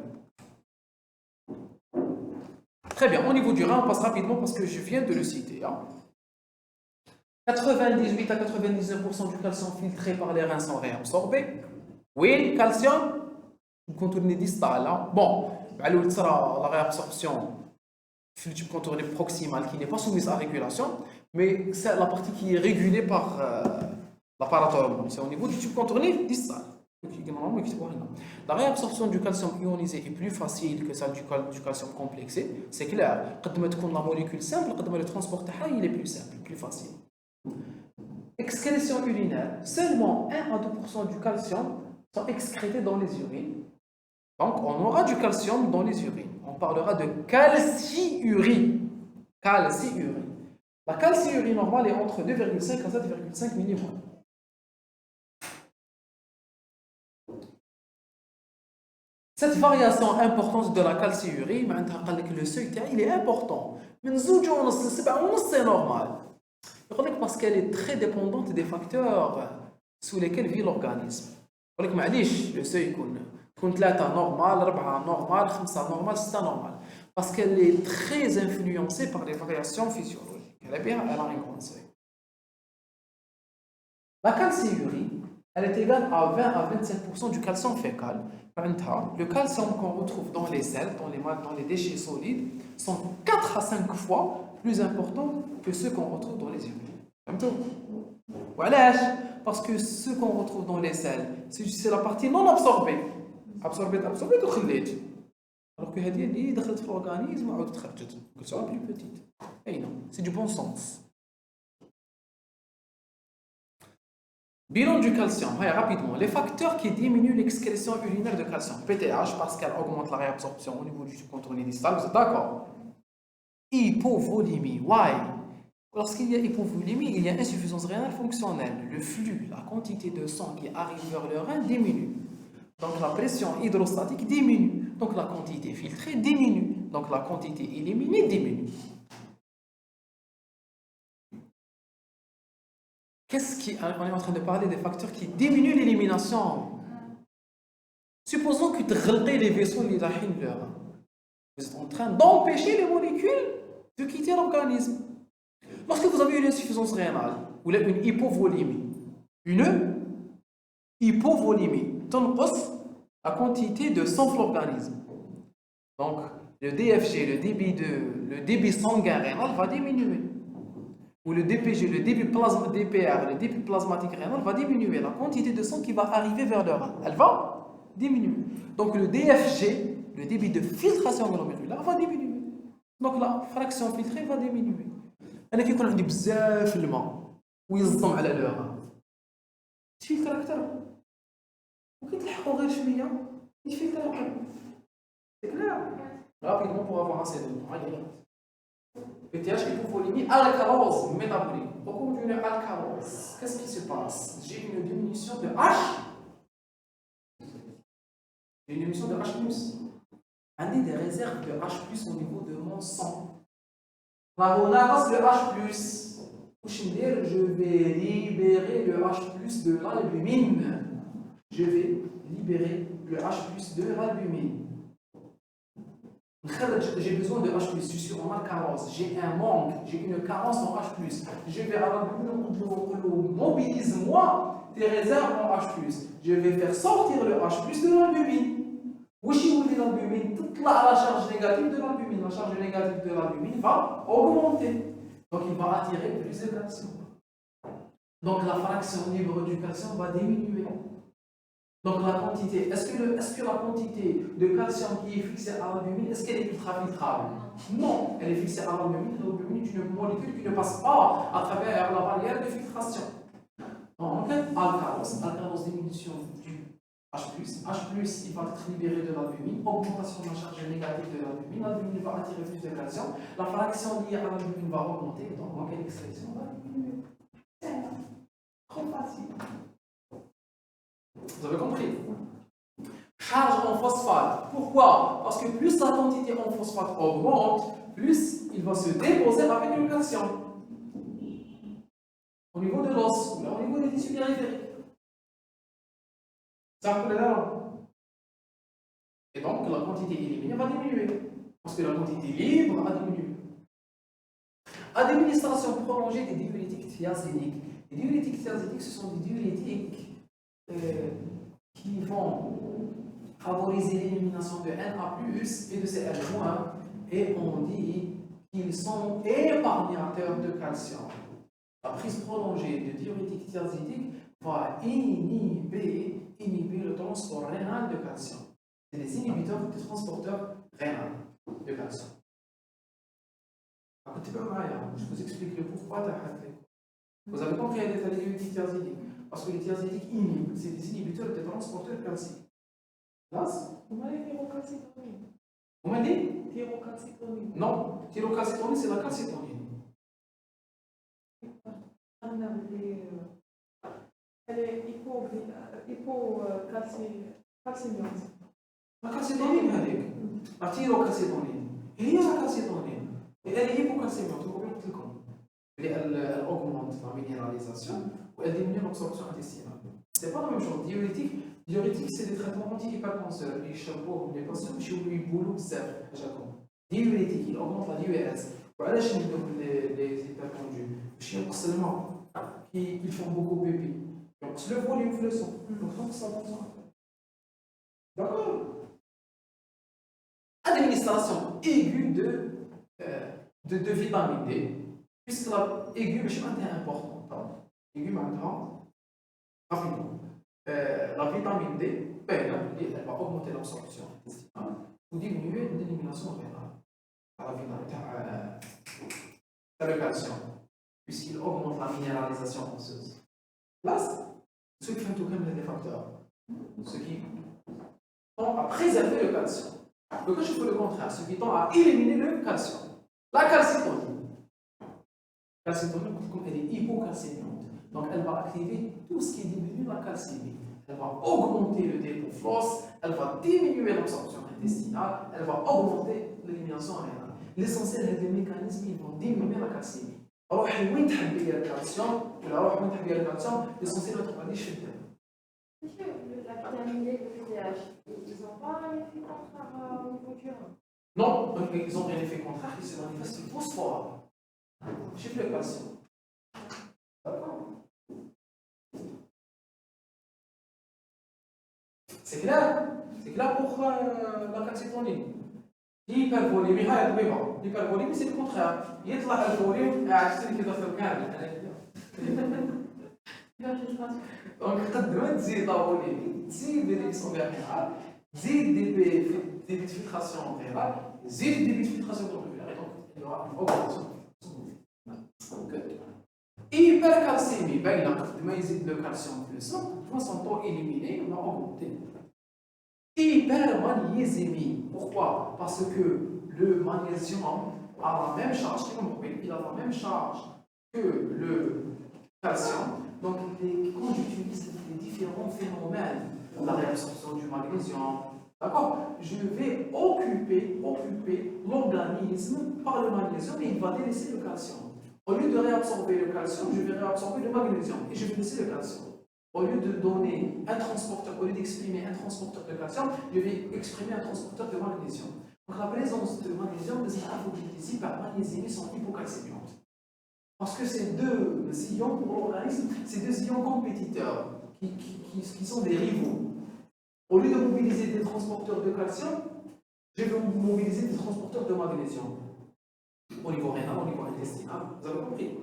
Très bien, au niveau du rein, on passe rapidement parce que je viens de le citer. Hein. 98 à 99% du calcium filtré par les reins sont réabsorbés. Oui, le calcium, le contourné distal. Hein. Bon, la réabsorption, le tube contourné proximal qui n'est pas soumise à régulation, mais c'est la partie qui est régulée par l'appareil. C'est au niveau du tube contourné distal. La réabsorption du calcium ionisé est plus facile que celle du calcium complexé. C'est clair. Quand la molécule simple, le transport il est plus simple, plus facile. Excrétion urinaire. Seulement 1 à 2% du calcium sont excrétés dans les urines. Donc, on aura du calcium dans les urines. On parlera de calciurie. Calciurie. La calciurie normale est entre 2,5 à 7,5 millimoles. Cette variation importante de la calciurie, le seuil il est important. Mais c'est normal. Parce qu'elle est très dépendante des facteurs sous lesquels vit l'organisme. Le seuil est 3 normal, 4 normal, 5 normal, 6 normal. Parce qu'elle est très influencée par les variations physiologiques. Elle a un grand seuil. La calciurie, elle est égale à 20 à 25% du calcium fécal. Le calcium qu'on retrouve dans les selles, dans les déchets solides, sont 4 à 5 fois plus importants que ceux qu'on retrouve dans les urines. Voilà, parce que ceux qu'on retrouve dans les selles, c'est la partie non absorbée. Absorbée, alors que هذه اللي دخلت في l'organisme وعاودت خرجت. Elle sera plus petite. Et non, c'est du bon sens. Bilan du calcium, rapidement. Les facteurs qui diminuent l'excrétion urinaire de calcium. PTH, parce qu'elle augmente la réabsorption au niveau du tube contourné distal, vous êtes d'accord? Hypovolémie, why? Lorsqu'il y a hypovolémie, il y a insuffisance rénale fonctionnelle. Le flux, la quantité de sang qui arrive vers le rein diminue. Donc la pression hydrostatique diminue. Donc la quantité filtrée diminue. Donc la quantité éliminée diminue. On est en train de parler des facteurs qui diminuent l'élimination. Supposons que tu les vaisseaux les reins. Vous êtes en train d'empêcher les molécules de quitter l'organisme. Lorsque vous avez une insuffisance rénale ou une hypovolémie, تنقص la quantité de sang dans l'organisme. Donc le DFG, le débit sanguin rénal va diminuer. Ou le DPG, le débit DPR, le débit plasmatique rénal va diminuer. La quantité de sang qui va arriver vers le rein, elle va diminuer. Donc le DFG, le débit de filtration glomérulaire, va diminuer. Donc la fraction filtrée va diminuer. أنا كيكون عندي بزاف الماء ويصدم على le rein. تفلتر أكثر. وكيتلحقوا غير شوية يتفلتر أكثر. C'est clair. Rapidement pour avoir assez de temps. PTH hypovolémie alcalose métabolique. Pourquoi une alcalose? Qu'est-ce qui se passe? J'ai une diminution de H. J'ai une diminution de H+. On a des réserves de H+ au niveau de mon sang. Là, on a le H+. je vais libérer le H+ de l'albumine. Je vais libérer le H+ de l'albumine. J'ai besoin de H+, je suis en alcalose, j'ai un manque, j'ai une carence en H+. Je vais à l'albumine, mobilise-moi tes réserves en H+. Je vais faire sortir le H+ de l'albumine. Où l'albumine, toute la charge négative de l'albumine. La charge négative de l'albumine va augmenter. Donc il va attirer plus de calcium. Donc la fraction libre du calcium va diminuer. Donc la quantité, est-ce que la quantité de calcium qui est fixée à l'albumine, est-ce qu'elle est ultrafiltrable? Non, elle est fixée à l'albumine. L'albumine est une molécule qui ne passe pas à travers la barrière de filtration. Donc alcalose, diminution du H+, il va être libéré de l'albumine, augmentation de la charge négative de l'albumine, l'albumine va attirer plus de calcium, la fraction liée à l'albumine va augmenter, donc quelle extraction va diminuer. Trop facile. Vous avez compris? Charge en phosphate. Pourquoi? Parce que plus la quantité en phosphate augmente, plus il va se déposer avec le calcium. Au niveau de l'os, au niveau des tissus périphériques. Ça coule là. Et donc la quantité éliminée va diminuer. Parce que la quantité libre a diminué. Administration prolongée des diurétiques thiazéniques. Les diurétiques thiazéniques, ce sont des diurétiques qui vont favoriser l'élimination de Na+ et de Cl-, et on dit qu'ils sont épargnateurs de calcium. La prise prolongée de diurétiques thiazéniques va inhiber le transport rénal de calcium. C'est les inhibiteurs des transporteurs rénal de calcium. Je vous explique le pourquoi. Vous avez compris les détails des diurétiques thiazéniques? Parce que les thiazéniques inhibent, c'est des inhibiteurs des transporteurs calciques. Vous m'avez dit tyrocalcitonine. Vous m'avez dit? Tyrocalcitonine. Non, tyrocalcitonine, c'est la calcitonine. Elle est hypocalcémiante. La calcitonine, la tyrocalcitonine. Il y a la calcitonine. Et elle est hypocalcémiante. Elle augmente la minéralisation ou elle diminue l'absorption intestinale. C'est pas la même chose. Diurétique, c'est des traitements anti-hypertenseurs. Les chapeaux, les patients, ils boulent بزاف. Diurétique, il augmente la diurèse. وعلاش نديروا les hypertendus؟ باش ينقص الماء. Ils font beaucoup pipi. ينقص le volume في le sang. Donc ينقص la tension. D'accord? Administration aiguë de vitamine D. Puisque la aiguë est importante. Aiguë maintenant, rapidement. La vitamine D, elle va augmenter l'absorption intestinale ou diminuer l'élimination rénale. La vitamine le calcium, puisqu'il augmente la minéralisation osseuse. Là, ce qui fait tout comme des facteurs, ce qui tend à préserver le calcium. Le cas, je fais le contraire, ce qui tend à éliminer le calcium. La calcitonine. La calcitonine, comme elle est hypocalcémiante, donc elle va activer tout ce qui diminue la calcémie. Elle va augmenter le dépôt flosse, elle va diminuer l'absorption intestinale, elle va augmenter l'élimination rénale. L'essentiel des mécanismes, ils vont diminuer la calcémie. Alors, وين تحبي الكالسيوم ولا روح وين تحبي الكالسيوم l'essentiel ما تبقاش في الدم. La vitamine D et le pH, ils n'ont pas un effet contraire au niveau du rein? Non, ils ont un effet contraire qui se manifeste le phosphore. Chez le calcium. D'accord. C'est clair? C'est clair pour la calcitonine. L'hypervolémie, l'hypervolémie c'est le contraire. يطلع الفوليوم عكس كده في الكامل. دونك قد ما تزيد لا فوليمي تزيد ليكسون فيرال تزيد دي فلتراسيون فيرال تزيد دي فلتراسيون تروفيرال دونك il y aura une augmentation. Hypercalcémie, باينه قد ما يزيد لو كالسيوم في السون fois son taux éliminé va augmenter. Hypermagnésémie, pourquoi? Parce que le magnésium a la même charge, il a la même charge que le calcium. Donc, quand j'utilise les différents phénomènes, la réabsorption du magnésium, d'accord, je vais occuper l'organisme par le magnésium et il va délaisser le calcium. Au lieu de réabsorber le calcium, je vais réabsorber le magnésium et je vais laisser le calcium. Au lieu de donner un transporteur, au lieu d'exprimer un transporteur de calcium, je vais exprimer un transporteur de magnésium. Donc la présence de magnésium ne sera ici par magnésémie sont hypocalcémiantes. Parce que ces deux ions pour l'organisme, c'est deux ions compétiteurs qui sont des rivaux. Au lieu de mobiliser des transporteurs de calcium, je vais mobiliser des transporteurs de magnésium. Au niveau rénal, au niveau intestinal, vous avez compris.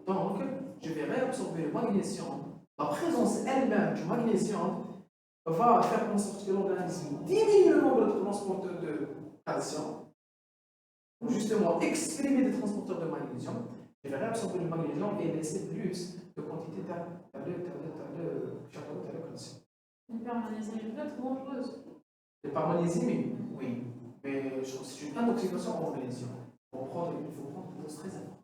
Donc, je vais réabsorber le magnésium. La présence elle-même du magnésium va faire en sorte que l'organisme diminue le nombre de transporteurs de calcium. Pour justement exprimer des transporteurs de magnésium, je vais réabsorber le magnésium et laisser plus de quantité de calcium. L'hypermagnésémie peut être dangereuse. L'hypermagnésémie, oui. Mais c'est une intoxication en magnésium. Il faut prendre une dose très importante.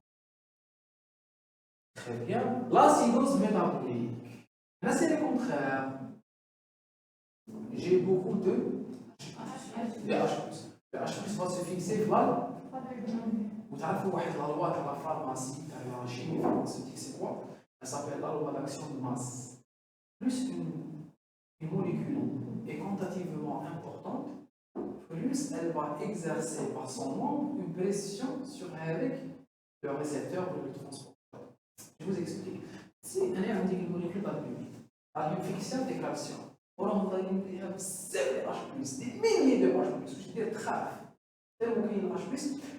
Très bien. L'acidose métabolique. Là, c'est le contraire. J'ai beaucoup de H+. Le H+ va se fixer là. Vous savez, la loi de la pharmacie, de la chimie pharmaceutique, c'est quoi? Elle s'appelle la loi d'action de masse. Plus une molécule est quantitativement importante, plus elle va exercer par son nombre une pression avec le récepteur ou le transporteur. Je vous explique. Si on a une molécule d'albumine, elle fixe des calcium, on a des H+, des milliers de H+, je dis très tellement qu'il y a H+,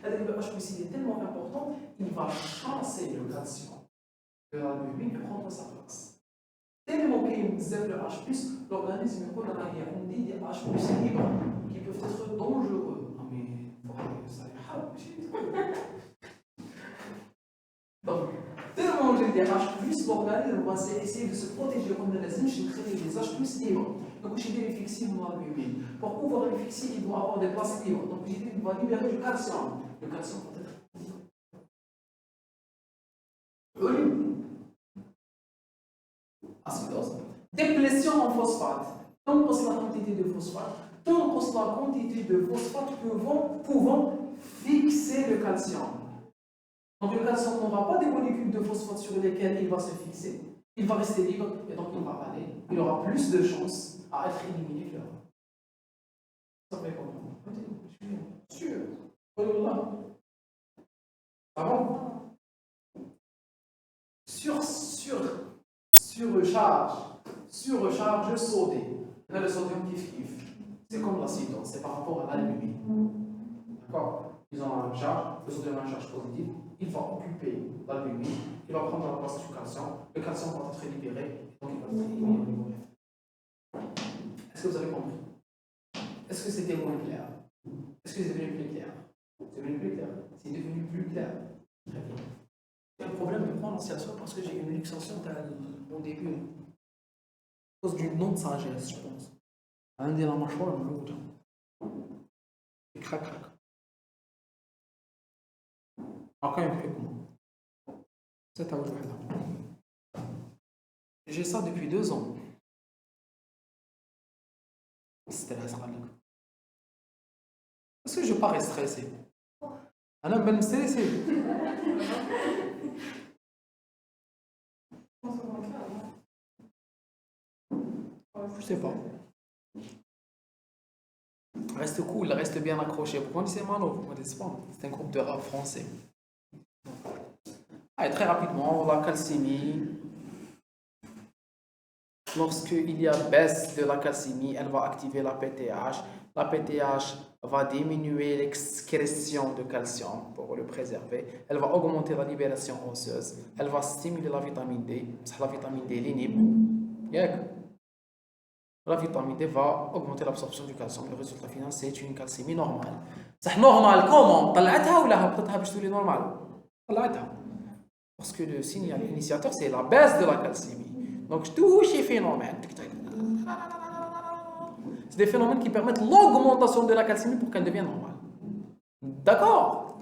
le H+, il est tellement important, il va chasser le calcium de l'albumine et prendre sa place. Tellement qu'il y a de H+, l'organisme on dit des H+ libres qui peuvent être dangereux. Non mais ça donc, tellement j'ai des H+, l'organisme va essayer de se protéger contre les ennemis, je crée des H+ libres. Donc j'ai des fixés dans l'albumine. Pour pouvoir les fixer, il doit avoir des places libres. Donc j'ai va libérer du calcium. Le calcium peut être acidose. Déplétion en phosphate. Tant qu'on la quantité de phosphate, tant qu'on la quantité de phosphate pouvant fixer le calcium. Donc le calcium n'aura pas des molécules de phosphate sur lesquelles il va se fixer. Il va rester libre et donc il va aller. Il aura plus de chances à être éliminé que l'autre. Ça fait comment? Je suis sûr. Ah bon? Surcharge sodée. Là, le sodium kiff. C'est comme l'acidose, c'est par rapport à l'albumine. D'accord? Ils ont une charge, le sodium a une charge positive, il va occuper l'albumine, il va prendre la place du calcium, le calcium va être libéré, donc il va être éliminé au niveau. Est-ce que vous avez compris? Est-ce que c'était moins clair? Est-ce que c'est devenu plus clair? C'est devenu plus clair? C'est devenu plus clair? Très bien. J'ai un problème de prononciation parce que j'ai une luxation au début. À cause du nom de sagesse, je pense. عندي la mâchoire ملوجة. Crac. Encore un peu comment? C'est à vous. J'ai ça depuis 2 ans. Stress. Est-ce que je parais stressé? أنا ben stressé. Je sais pas. Reste cool, reste bien accroché. Vous connaissez Mano? Vous connaissez pas? C'est un groupe de rap français. Allez, très rapidement, la calcémie. Lorsqu'il y a baisse de la calcémie, elle va activer la PTH. La PTH va diminuer l'excrétion de calcium pour le préserver. Elle va augmenter la libération osseuse. Elle va stimuler la vitamine D. La vitamine D l'inhibe. La vitamine D va augmenter l'absorption du calcium. Le résultat final, c'est une calcémie normale. C'est normal comment? طلعتها ولا هبطتها باش تولي normal؟ طلعتها. Parce que le signal initiateur, c'est la baisse de la calcémie. Donc, tous ces phénomènes, c'est des phénomènes qui permettent l'augmentation de la calcémie pour qu'elle devienne normale. D'accord?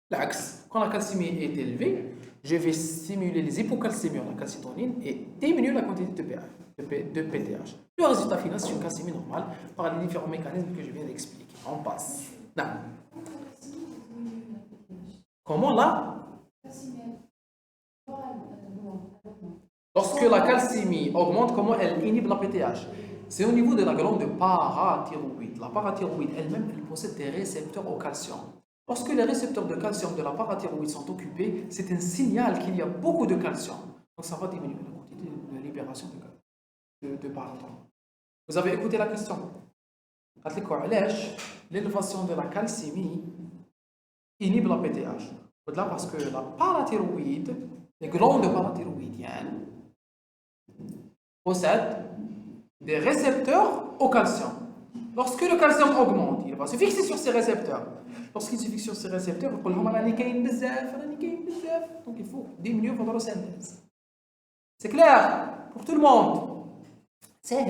L'axe, quand la calcémie est élevée, je vais stimuler les hypocalcémies en calcitonine et diminuer la quantité de PTH. Le résultat final, c'est une calcémie normale par les différents mécanismes que je viens d'expliquer. On passe. Non. Comment là? Lorsque la calcémie augmente, comment elle inhibe la PTH? C'est au niveau de la glande parathyroïde. La parathyroïde elle-même, elle possède des récepteurs au calcium. Lorsque les récepteurs de calcium de la parathyroïde sont occupés, c'est un signal qu'il y a beaucoup de calcium. Donc ça va diminuer la quantité de libération de parathyroïde. Vous avez écouté la question? L'élévation de la calcémie inhibe la PTH. Au-delà parce que la parathyroïde, les glandes parathyroïdiennes, possèdent des récepteurs au calcium. Lorsque le calcium augmente, il va se fixer sur ces récepteurs. Lorsqu'il se fixe sur ces récepteurs, il donc il faut diminuer votre synthèse. C'est clair pour tout le monde. C'est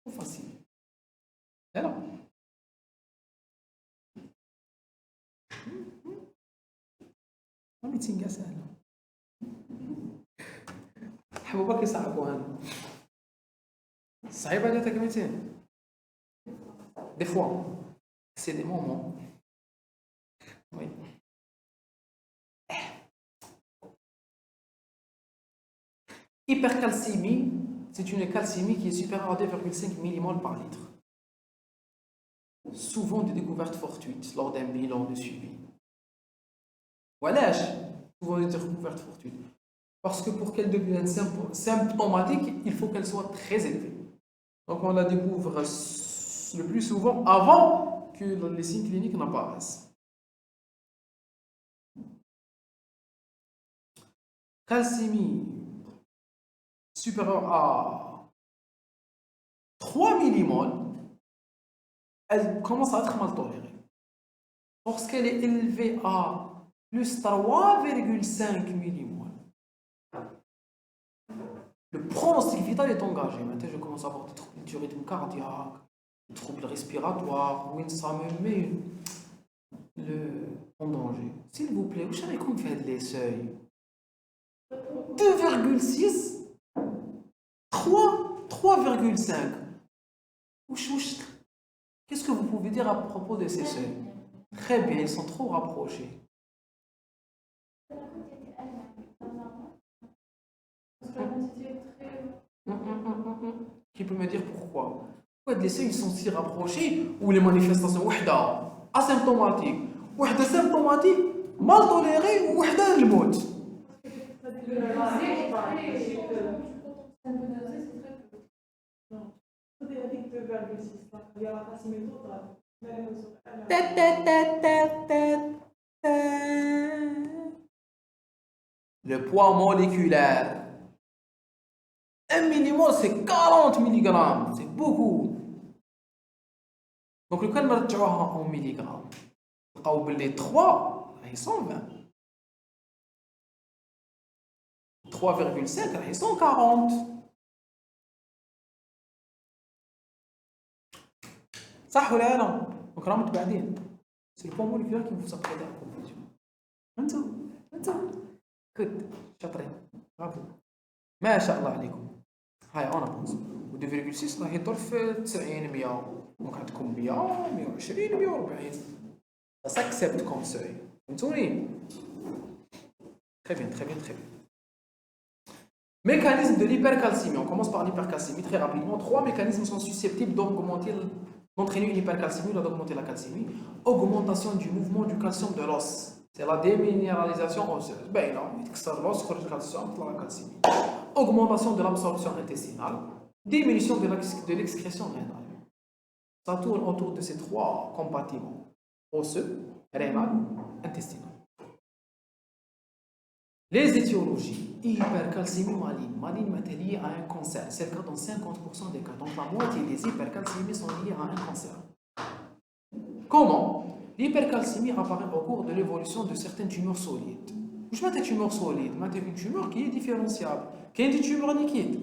facile. Alors, ميتينغ سهلة. حبوبك يصعبوا هنا. صعيبة على تكملتين. Des fois, c'est des moments. Oui. Hypercalcémie, c'est une calcémie qui est supérieure à 2,5 mmol par litre. Souvent des découvertes fortuites lors d'un bilan de suivi. Voilà, souvent des découvertes fortuites. Parce que pour qu'elle devienne symptomatique, il faut qu'elle soit très élevée. Donc on la découvre le plus souvent avant que les signes cliniques n'apparaissent. Calcémie supérieure à 3 mmol, elle commence à être mal tolérée. Lorsqu'elle est élevée à plus 3,5 mmol, le pronostic vital est engagé. Maintenant, je commence à avoir des troubles du rythme cardiaque, des troubles respiratoires, où ça me met en danger. S'il vous plaît, vous savez comment faire les seuils? 2,6, 3, 3,5. Qu'est-ce que vous pouvez dire à propos de ces seuils? Très bien, ils sont trop rapprochés. Qui peut me dire pourquoi? Pourquoi les seuils sont si rapprochés ou les manifestations asymptomatiques, symptomatiques, mal tolérées ou le mot? Le poids moléculaire. 1 millimol, c'est 40 mg. C'est beaucoup. Donc, le cas de en milligrammes. Les 3, ils sont 20. 3,5, ils sont 40. صح ولا لا؟ donc راه متباعدين. C'est le poids moléculaire qui vous apporte la confusion. انتم كنت شاطرين. برافو. ما شاء الله عليكم. هاي انا بونس. و 2,6 راه يدور في 90 100. دونك عندكم 100 120 140. Ça s'accepte comme seuil. فهمتوني؟ Très bien, très bien, très bien. Mécanisme de l'hypercalcémie. On commence par l'hypercalcémie très rapidement. 3 mécanismes sont susceptibles d'entraîner une hypercalcémie ou d'augmenter la calcémie. Augmentation du mouvement du calcium de l'os. C'est la déminéralisation osseuse. Ben non, l'os, le calcium, la calcémie. Augmentation de l'absorption intestinale. Diminution de l'excrétion rénale. Ça tourne autour de ces 3 compartiments. Osseux, rénal, intestinal. Les étiologies, hypercalcémie maligne. Maligne est liée à un cancer. C'est le cas dans 50% des cas. Donc la moitié des hypercalcémies sont liées à un cancer. Comment? L'hypercalcémie apparaît au cours de l'évolution de certaines tumeurs solides. Je mets des tumeurs solides, je mets une tumeur qui est différenciable, qui est une tumeur liquide.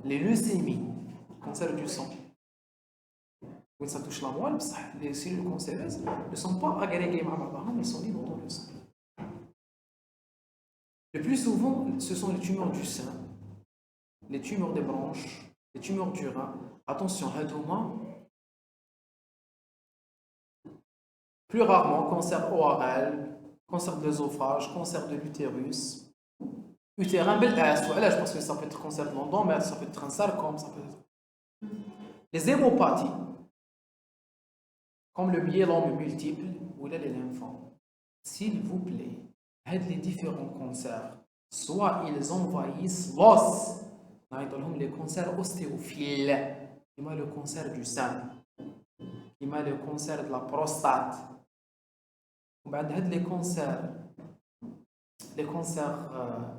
Les leucémies, cancer du sang. Quand ça touche la moelle, les cellules cancéreuses ne sont pas agrégées, mais elles sont libres dans le sang. Le plus souvent, ce sont les tumeurs du sein, les tumeurs des branches, Les tumeurs du rein, attention, plus rarement cancer ORL, cancer de l'œsophage, cancer de l'utérus, utérin بالAS, parce que ça peut être cancer de l'endomètre, ça peut être un sarcome, ça peut être... Les hémopathies, comme le myélome multiple ou les lymphomes. S'il vous plaît, les différents cancers, soit ils envahissent l'os, les cancers ostéophiles, il y a le cancer du sein, il y a le cancer de la prostate, les cancers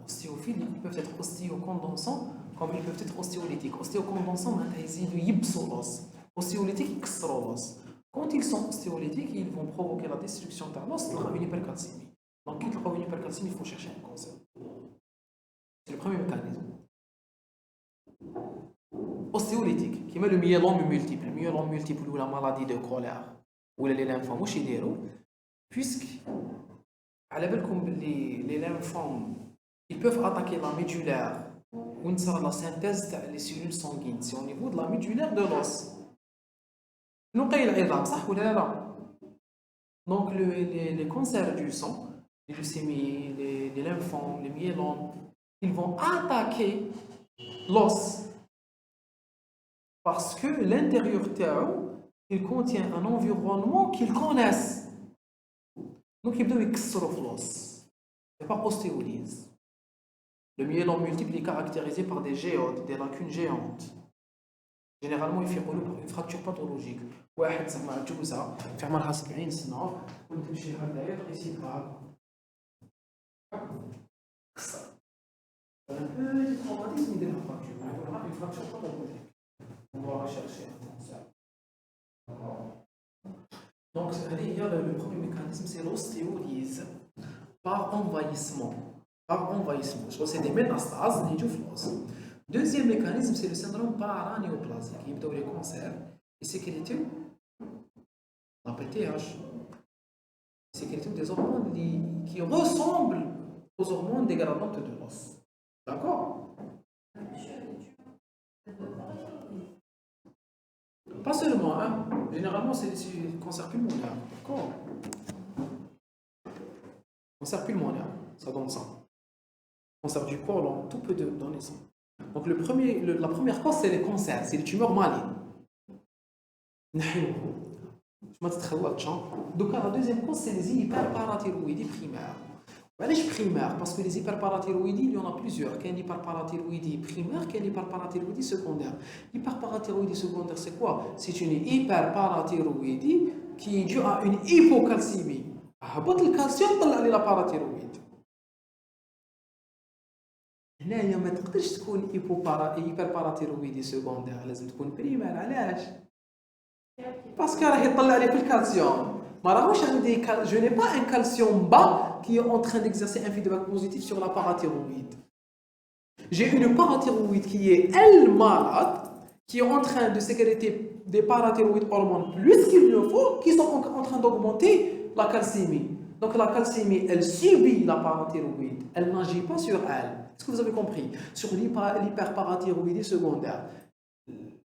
ostéophiles ils peuvent être ostéocondensants comme ils peuvent être ostéolytiques. Ostéocondensants, ils يبسوا l'os. Ostéolytiques, ils cassent l'os. Quand ils sont ostéolytiques, ils vont provoquer la destruction de l'os, une hypercalcémie. Donc, quand il y a une hypercalcémie, il faut chercher un cancer. C'est le premier mécanisme. Ostéolytique, qui met le myélome multiple ou la maladie de colère ou les lymphomes, puisque les lymphomes ils peuvent attaquer la médulaire ou la synthèse des cellules sanguines. C'est au niveau de la médulaire de l'os. Donc les cancers du sang, les leucémies, les lymphomes, les myélomes, ils vont attaquer l'os parce que l'intérieur il contient un environnement qu'ils connaissent. Donc ils doivent casser l'os. C'est pas ostéolyse. Le myélome multiple est caractérisé par des géodes, des lacunes géantes. Généralement, il fait une fracture pathologique. واحد زعما عجوزه في عمرها 70 سنه وتمشي هكذايا يسيبها كسر. petit traumatisme يدير لها fracture. Une fracture pathologique. On doit rechercher un cancer. Donc, le premier mécanisme, c'est l'ostéolyse par envahissement. C'est des métastases, deuxième mécanisme, c'est le syndrome paranéoplasique. Il y a des cancers et sécurité la PTH. Sécurité des hormones qui ressemblent aux hormones dégradantes de l'os. D'accord? Pas seulement, hein. Généralement, c'est le cancer pulmonaire. D'accord? Cancer pulmonaire, ça donne ça. Cancer du côlon, tout peut donner ça. Donc la première cause, c'est les cancers, c'est les tumeurs malignes. Donc la deuxième cause, c'est les hyperparathyroïdies primaires. Pourquoi primaire? Parce que les hyperparathyroïdies, il y en a plusieurs. Il y a une hyperparathyroïdie primaire, il y a une hyperparathyroïdie secondaire. L'hyperparathyroïdie secondaire, c'est quoi? C'est une hyperparathyroïdie qui est due à une hypocalcémie. Le calcium طلع la parathyroïde. هنايا ما تقدرش تكون hyperparathyroïdie secondaire، لازم تكون primaire. علاش؟ parce que راه يطلع لي في الكالسيوم. Je n'ai pas un calcium bas qui est en train d'exercer un feedback positif sur la parathyroïde. J'ai une parathyroïde qui est elle malade, qui est en train de sécréter des parathyroïdes hormones plus qu'il ne faut, qui sont en train d'augmenter la calcémie. Donc la calcémie, elle subit la parathyroïde, elle n'agit pas sur elle. Est-ce que vous avez compris? Sur l'hyperparathyroïdie secondaire.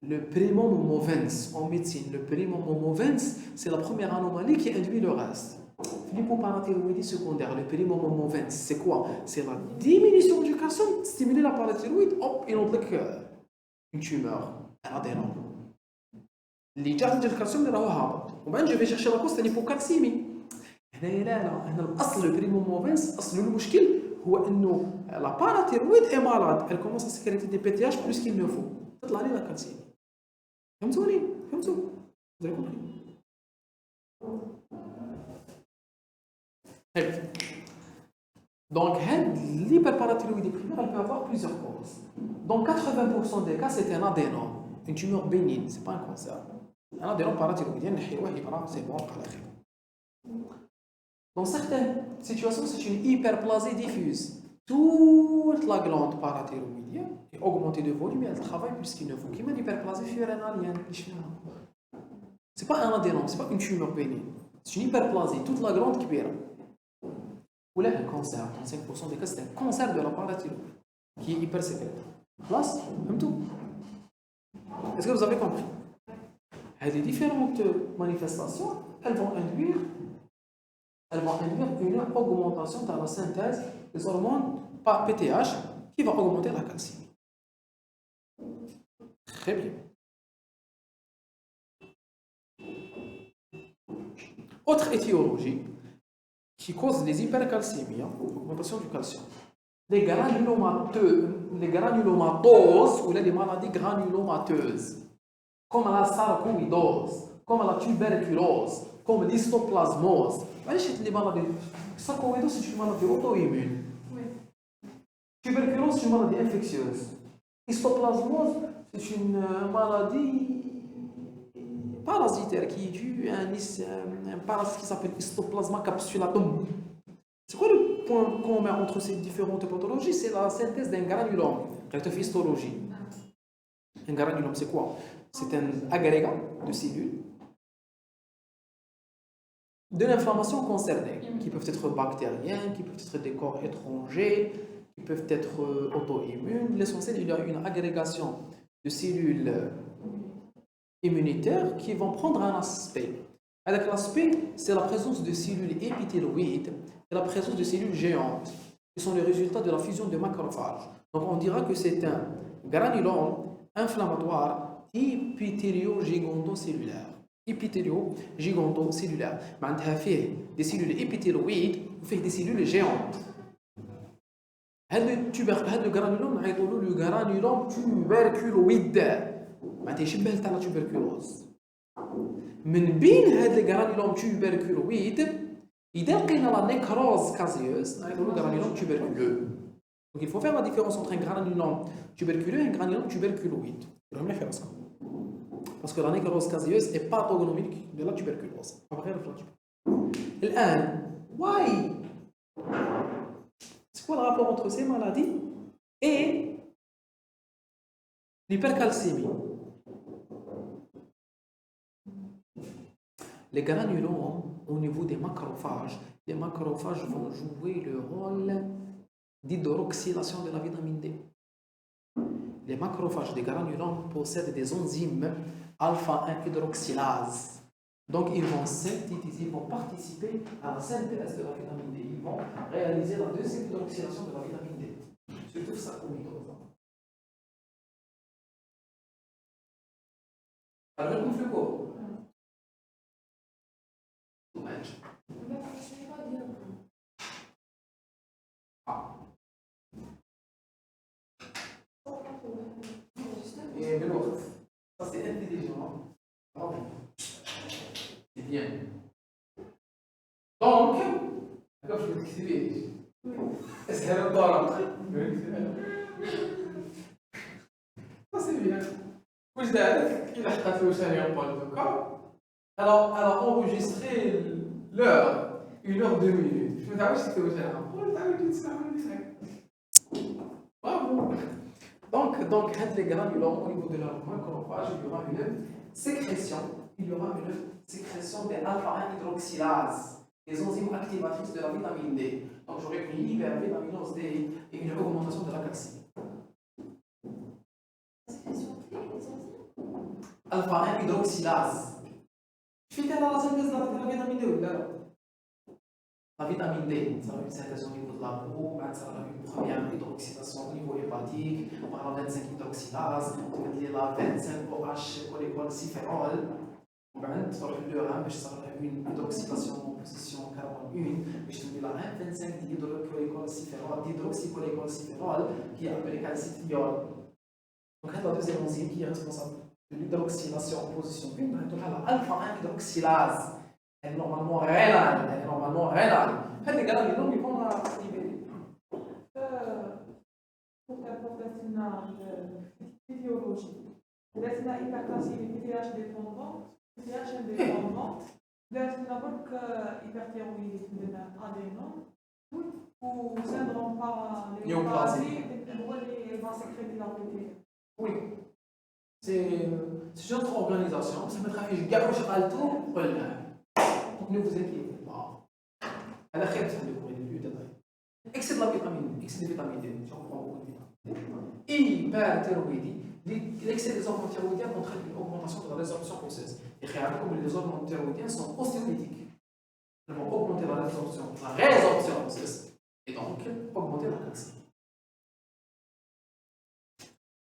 Le primum movens en médecine, le primum movens, c'est la première anomalie qui induit le reste. L'hypoparathyroïdie secondaire, le primum movens, c'est quoi? C'est la diminution du calcium, stimuler la parathyroïde, hop, il en une tumeur, un adénome. اللي جات ديال الكالسيوم اللي راهو هابط وبعدين جو في شيرشي لا كوز تاع الهيبوكالسيمي. هنايا لا الاصل البريمو موفنس اصل المشكل هو انه لا باراثيرويد اي مالاد elle commence à sécréter des PTH plus qu'il ne faut. تطلع لي لا كالسيمي. فهمتوني؟ فهمتوا؟ vous avez compris. Donc l'hyperparathyroïdie primaire elle peut avoir plusieurs causes. Dans 80% des cas c'est un adénome, une tumeur bénigne, c'est pas un cancer. Un adénome parathyroïdien c'est bon à la. Dans certaines situations, c'est une hyperplasie diffuse. Toute la glande parathyroïdienne est augmentée de volume et elle travaille plus qu'il ne faut. Qui met l'hyperplasie surrénalienne? C'est pas un adénome, c'est pas une tumeur bénigne. C'est une hyperplasie, toute la glande qui perd. Ou là, un cancer, 35% des cas, c'est un cancer de la parathyroïde qui est hypersécrété. Classe, même tout. Est-ce que vous avez compris? Les différentes manifestations, elles vont induire une augmentation dans la synthèse des hormones par PTH qui va augmenter la calcémie. Très bien. Autre étiologie qui cause les hypercalcémies, augmentation du calcium. Les granulomatoses ou les maladies granulomateuses, comme la sarcoïdose, comme la tuberculose, comme l'histoplasmose. Les maladies. Sarcoïdose, c'est une maladie auto-immune. Oui. Tuberculose, c'est une maladie infectieuse. Histoplasmose, c'est une maladie parasitaire qui est due à un parasite qui s'appelle Histoplasma capsulatum. C'est quoi le point commun entre ces différentes pathologies? C'est la synthèse d'un granulome. Histologie. Un granulome, c'est quoi? C'est un agrégat de cellules de l'inflammation concernée, qui peuvent être bactériens, qui peuvent être des corps étrangers, qui peuvent être auto-immunes. L'essentiel, il y a une agrégation de cellules immunitaires qui vont prendre un aspect. Avec l'aspect, c'est la présence de cellules épithéloïdes et la présence de cellules géantes, qui sont les résultats de la fusion de macrophages. Donc on dira que c'est un granulome inflammatoire épithéliogigantocellulaire. Épithéliogigantocellulaire. معناتها فيه des cellules épithéloïdes وفيه des cellules géantes. هذا الجرانيولوم نعيطوا له لو جرانيولوم tuberculoïde. معناتها يشبه تاع لا tuberculose. من بين هاد الجرانيولوم tuberculoïde إذا لقينا لا nécrose caseuse نعيطوا له granulome tuberculeux. Donc il faut faire la différence entre un granulome tuberculeux et un granulome tuberculoïde. Parce que la nécrose caseuse est pathognomique de la tuberculose. Why? C'est quoi le rapport entre ces maladies et l'hypercalcémie? Les granulomes, au niveau des macrophages, les macrophages vont jouer le rôle d'hydroxylation de la vitamine D. Les macrophages des granulomes possèdent des enzymes alpha-1 hydroxylase. Donc ils vont synthétiser, ils vont participer à la synthèse de la vitamine D. Ils vont réaliser la deuxième hydroxylation de la vitamine D. Surtout sarcoïdose. Alors, on fait quoi? Et de l'autre, ça c'est intelligent. C'est bien. Donc, comme je vous disais, est-ce qu'elle est dans l'entrée? Ça c'est bien. Vous avez il a fait le chien en d'accord? Alors enregistrez l'heure, 1h 2 minutes. Je me dis, c'était au chien. Bravo. Donc, les granulomes, au niveau de leur macrophage, il y aura une sécrétion des alpha-1 hydroxylase, des enzymes activatrices de la vitamine D. Donc, j'aurai une hypervitaminose D et une augmentation de la calcémie. Alpha-1 hydroxylase. Je fais la synthèse de la vitamine D ou là? La vitamine D, ça va une synthèse au niveau de la peau, ça va une première hydroxydation au niveau hépatique, par la 25 hydroxylase, la 25 OH cholécolciférol, on va sur le rein, ça va une hydroxydation en position carbone 1, je te dis la 25 d'hydroxycholécolciférol qui est appelé calcitriol. Donc, la deuxième enzyme qui est responsable de l'hydroxylation en position 1, la alpha-1 hydroxylase. Elle est normalement rénale. Les granulomes, ils vont la libérer. Pour la physiologie, la hypercalcémie, PTH dépendant, PTH indépendant, la hyperthyroïdisme de l'adénome, ou syndrome paranéoplasie, elle va sécréter la PTH. Oui. C'est notre organisation, ça mettra un gauche alto, donc ne vous inquiétez pas. Elle a très bien de excès de la vitamine, excès de vitamine D, j'en prends beaucoup de vitamine D. Hyperthyroïdie, L'excès des hormones thyroïdiennes entraîne une augmentation de la résorption osseuse. Et comme les hormones thyroïdiennes sont ostéolytiques, elles vont augmenter la résorption osseuse et donc augmenter la calcémie.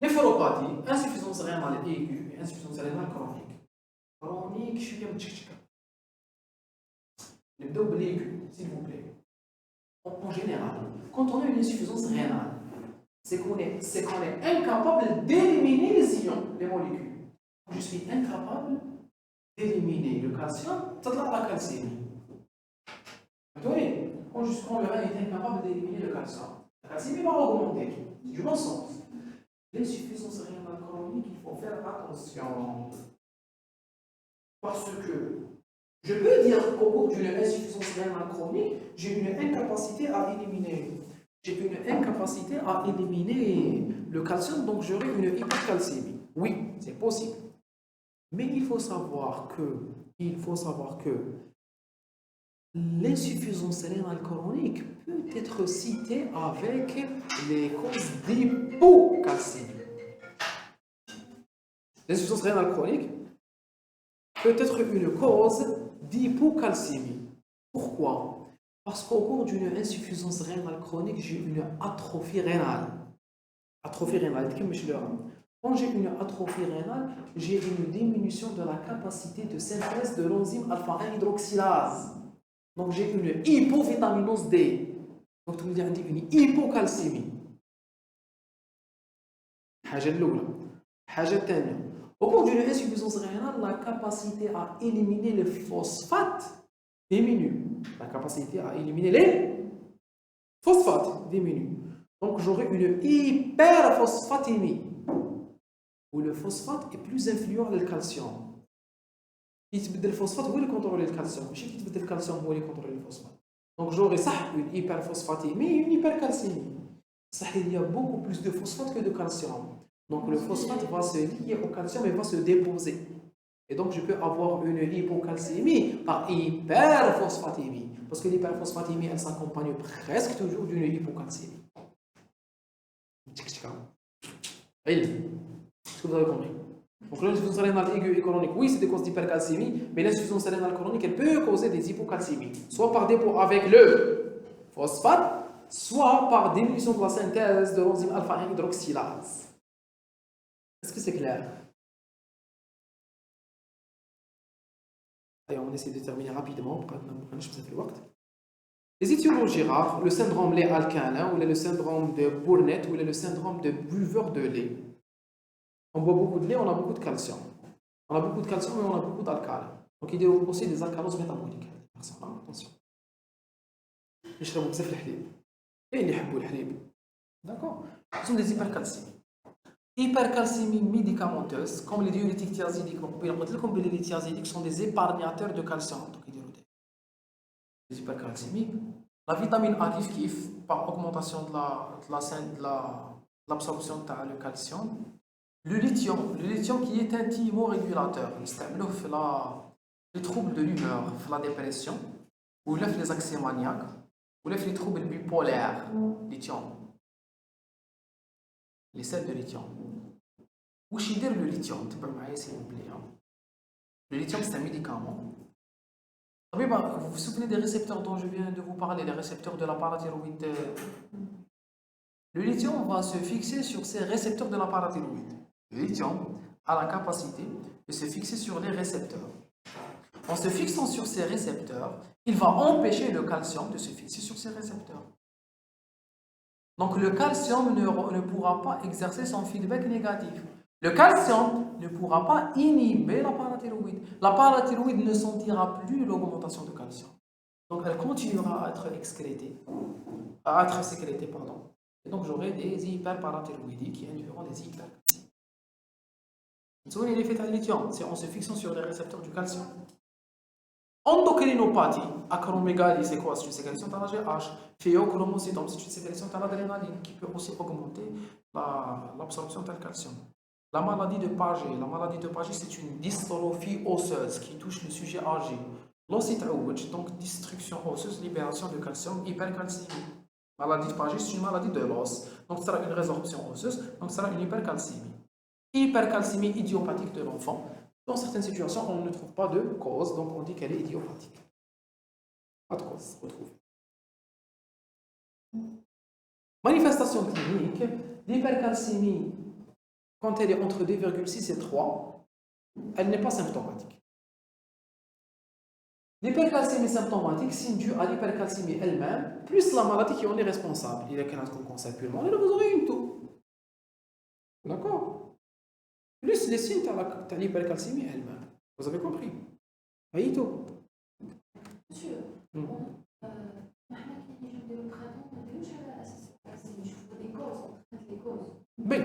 Néphropathie, insuffisance rénale aiguë et insuffisance rénale chronique. Chronique, je suis un petit peu. Le double aigu, s'il vous plaît. En général, quand on a une insuffisance rénale, c'est qu'on est incapable d'éliminer les ions, les molécules. Je suis incapable d'éliminer le calcium, ça donne la calcémie. Vous voyez, quand le rein est incapable d'éliminer le calcium, la calcémie va augmenter. C'est du bon sens. L'insuffisance rénale chronique, il faut faire attention. Parce que je peux dire qu'au cours d'une insuffisance rénale chronique, j'ai une incapacité à éliminer. Le calcium, donc j'aurai une hypercalcémie. Oui, c'est possible. Mais il faut savoir que l'insuffisance rénale chronique peut être citée avec les causes d'hypocalcémie. L'insuffisance rénale chronique peut être une cause d'hypocalcémie. Pourquoi? Parce qu'au cours d'une insuffisance rénale chronique, j'ai une atrophie rénale. Atrophie rénale, quand j'ai une atrophie rénale, j'ai une diminution de la capacité de synthèse de l'enzyme alpha-1 hydroxylase. Donc j'ai une hypovitaminose D. Donc tu me dis une hypocalcémie. Au cours d'une insuffisance rénale, la capacité à éliminer les phosphates diminue. La capacité à éliminer les phosphates diminue. Donc j'aurai une hyperphosphatémie, où le phosphate est plus influent que le calcium. Le phosphate, où il contrôle le calcium? Le calcium, où il contrôle le phosphate. Donc j'aurai une hyperphosphatémie et une hypercalcémie. Il y a beaucoup plus de phosphate que de calcium. Donc le phosphate va se lier au calcium et va se déposer. Et donc je peux avoir une hypocalcémie par hyperphosphatémie. Parce que l'hyperphosphatémie, elle s'accompagne presque toujours d'une hypocalcémie. Est-ce que vous avez compris? Donc l'insuffisance rénale aiguë et chronique, oui, c'est des causes d'hypercalcémie, mais l'insuffisance rénale chronique, elle peut causer des hypocalcémies. Soit par dépôt avec le phosphate, soit par diminution de la synthèse de l'enzyme alpha-1 hydroxylase. Est-ce que c'est clair? Allez, on essaie de terminer rapidement. Les étiologies rares, le syndrome lait alcalin, ou le syndrome de Burnett, ou le syndrome de buveur de lait. On boit beaucoup de lait, on a beaucoup de calcium. On a beaucoup de calcium et on a beaucoup d'alcalin. Donc il y a aussi des alcaloses métaboliques. Attention. يشربوا بزاف الحليب. كاين اللي يحبوا الحليب. D'accord? Ce sont des hypercalcémies. Hypercalcémie médicamenteuse, comme les diurétiques thiazidiques. Les thiazidiques sont des épargnateurs de calcium. Donc, les hypercalcémies. La vitamine A qui par augmentation de l'absorption du calcium. Le lithium qui est un thymorégulateur. Les troubles de l'humeur, la dépression, ou les accès maniaques, ou les troubles bipolaires. Lithium. Les sels de lithium. Où est le lithium? S'il vous plaît. Le lithium, c'est un médicament. Vous vous souvenez des récepteurs dont je viens de vous parler, les récepteurs de la parathyroïde? Le lithium va se fixer sur ces récepteurs de la parathyroïde. Le lithium a la capacité de se fixer sur les récepteurs. En se fixant sur ces récepteurs, il va empêcher le calcium de se fixer sur ces récepteurs. Donc le calcium ne pourra pas exercer son feedback négatif. Le calcium ne pourra pas inhiber la parathyroïde. La parathyroïde ne sentira plus l'augmentation de calcium. Donc elle continuera à être sécrétée. Et donc j'aurai des hyperparathyroïdies qui induiront des hypercalcémies. Vous savez l'effet de lithium, c'est en se fixant sur les récepteurs du calcium. Endocrinopathie, acromégalie, c'est quoi? C'est une sécrétion de la GH. Phéochromocytome, c'est une sécrétion de l'adrénaline qui peut aussi augmenter l'absorption du calcium. La maladie de Paget. La maladie de Paget, c'est une dystrophie osseuse qui touche le sujet âgé. L'ocyte Ouch, donc destruction osseuse, libération de calcium, hypercalcémie. Maladie de Paget, c'est une maladie de l'os. Donc, ça sera une résorption osseuse, donc ça sera une hypercalcémie. Hypercalcémie idiopathique de l'enfant. Dans certaines situations, on ne trouve pas de cause, donc on dit qu'elle est idiopathique. Pas de cause retrouvée. Manifestation clinique, l'hypercalcémie, quand elle est entre 2,6 et 3, elle n'est pas symptomatique. L'hypercalcémie symptomatique, signe dû à l'hypercalcémie elle-même, plus la maladie qui en est responsable. Il y a qu'un autre cancer pulmonaire, là vous aurez une toux. D'accord? Plus les signes de l'hypercalcémie elle-même. Vous avez compris? Oui, tout. Monsieur, نحن كي نجيو نديرو التريتمون ما نديروش على اساس الكالسيوم نشوفو لي كوز ونتريت لي كوز. Ben,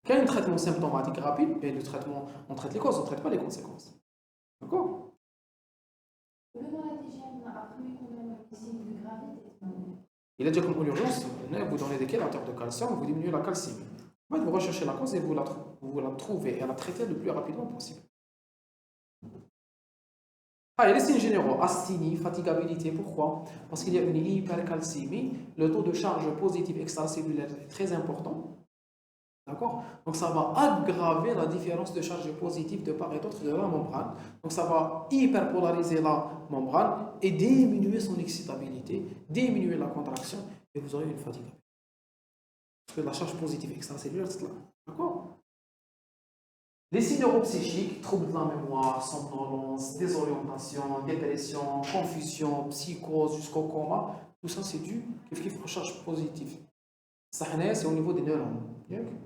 quand il y a un traitement symptomatique rapide, et le traitement, on traite les causes, on ne traite pas les conséquences. D'accord? Il a dit comme urgence, vous donnez des chélateurs de calcium, vous diminuez la calcémie. En fait, vous recherchez la cause et vous la trouvez et la traitez le plus rapidement possible. Ah, et les signes généraux, asthénie, fatigabilité, pourquoi? Parce qu'il y a une hypercalcémie, le taux de charge positive extracellulaire est très important. D'accord? Donc ça va aggraver la différence de charge positive de part et d'autre de la membrane. Donc ça va hyperpolariser la membrane et diminuer son excitabilité, diminuer la contraction et vous aurez une fatigue. Parce que la charge positive extracellulaire, c'est là. D'accord? Les signes neuropsychiques, troubles de la mémoire, somnolence, désorientation, dépression, confusion, psychose jusqu'au coma, tout ça c'est dû à la charge positive. Ça c'est au niveau des neurones,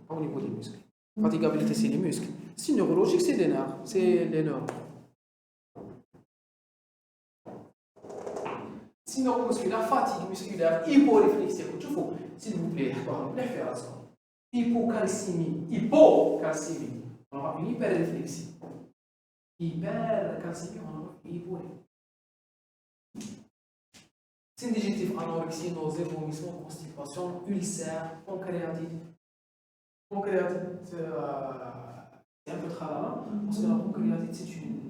pas au niveau des muscles. Fatigabilité, c'est les muscles. Signe neurologique, c'est les nerfs, c'est les neurones. Signe neuromusculaire, fatigue musculaire, hyporéflexie. S'il vous plaît, hypocalcémie. On aura une hyperréflexie. Hypercalcémie, on aura une hyporéflexie. Signe digestif, anorexie, nausée, vomissement, constipation, ulcère, pancréatite. Pancréatite, c'est un peu tralala, parce que la pancréatite, c'est une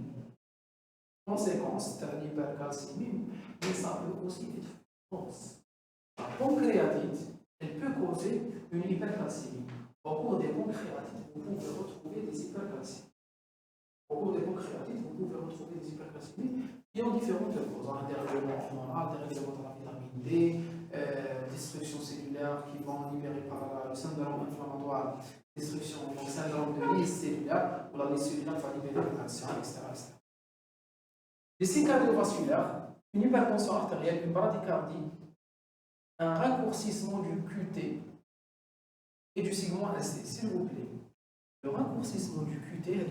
conséquence de l'hypercalcémie, mais ça peut aussi être fausse. La pancréatite, elle peut causer une hypercalcémie. Au cours des pancréatites, vous pouvez retrouver des hypercalcémies. Au cours des pancréatites, vous pouvez retrouver des hypercalcémies qui ont différentes causes. Un dérèglement hormonal, dérèglement de la vitamine D, destruction cellulaire qui vont libérer par le syndrome inflammatoire, destruction, donc syndrome de lisse cellulaire, où la lisse cellulaire va libérer le calcium, etc. Les signes cardiovasculaires, une hypertension artérielle, une bradycardie, un raccourcissement du QT et du segment ST, s'il vous plaît. Le raccourcissement du QT,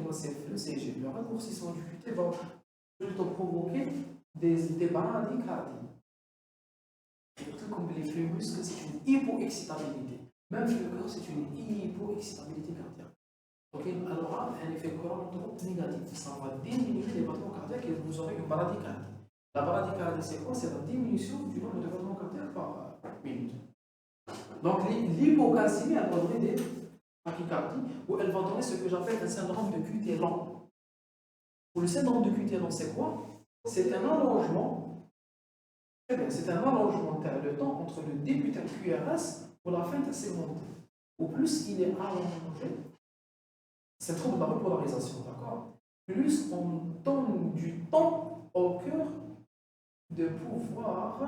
le CG, le raccourcissement du QT va plutôt provoquer des bradycardies. Comme les flumus, c'est une hypoexcitabilité. Même le cœur, c'est une hypoexcitabilité cardiaque. Donc, elle aura un effet chronotrope négatif. Ça va diminuer les battements cardiaques et vous aurez une bradycardie. La bradycardie, c'est quoi? C'est la diminution du nombre de battements cardiaques par minute. Donc, l'hypocalcémie, elle va donner des tachycardies ou elle va donner ce que j'appelle un syndrome de QT lent. Pour le syndrome de QT lent, c'est quoi? C'est un allongement. C'est un allongement de temps entre le début d'un QRS ou la fin d'un segment. Au plus il est allongé, c'est trop de la repolarisation, d'accord? Plus on donne du temps au cœur de pouvoir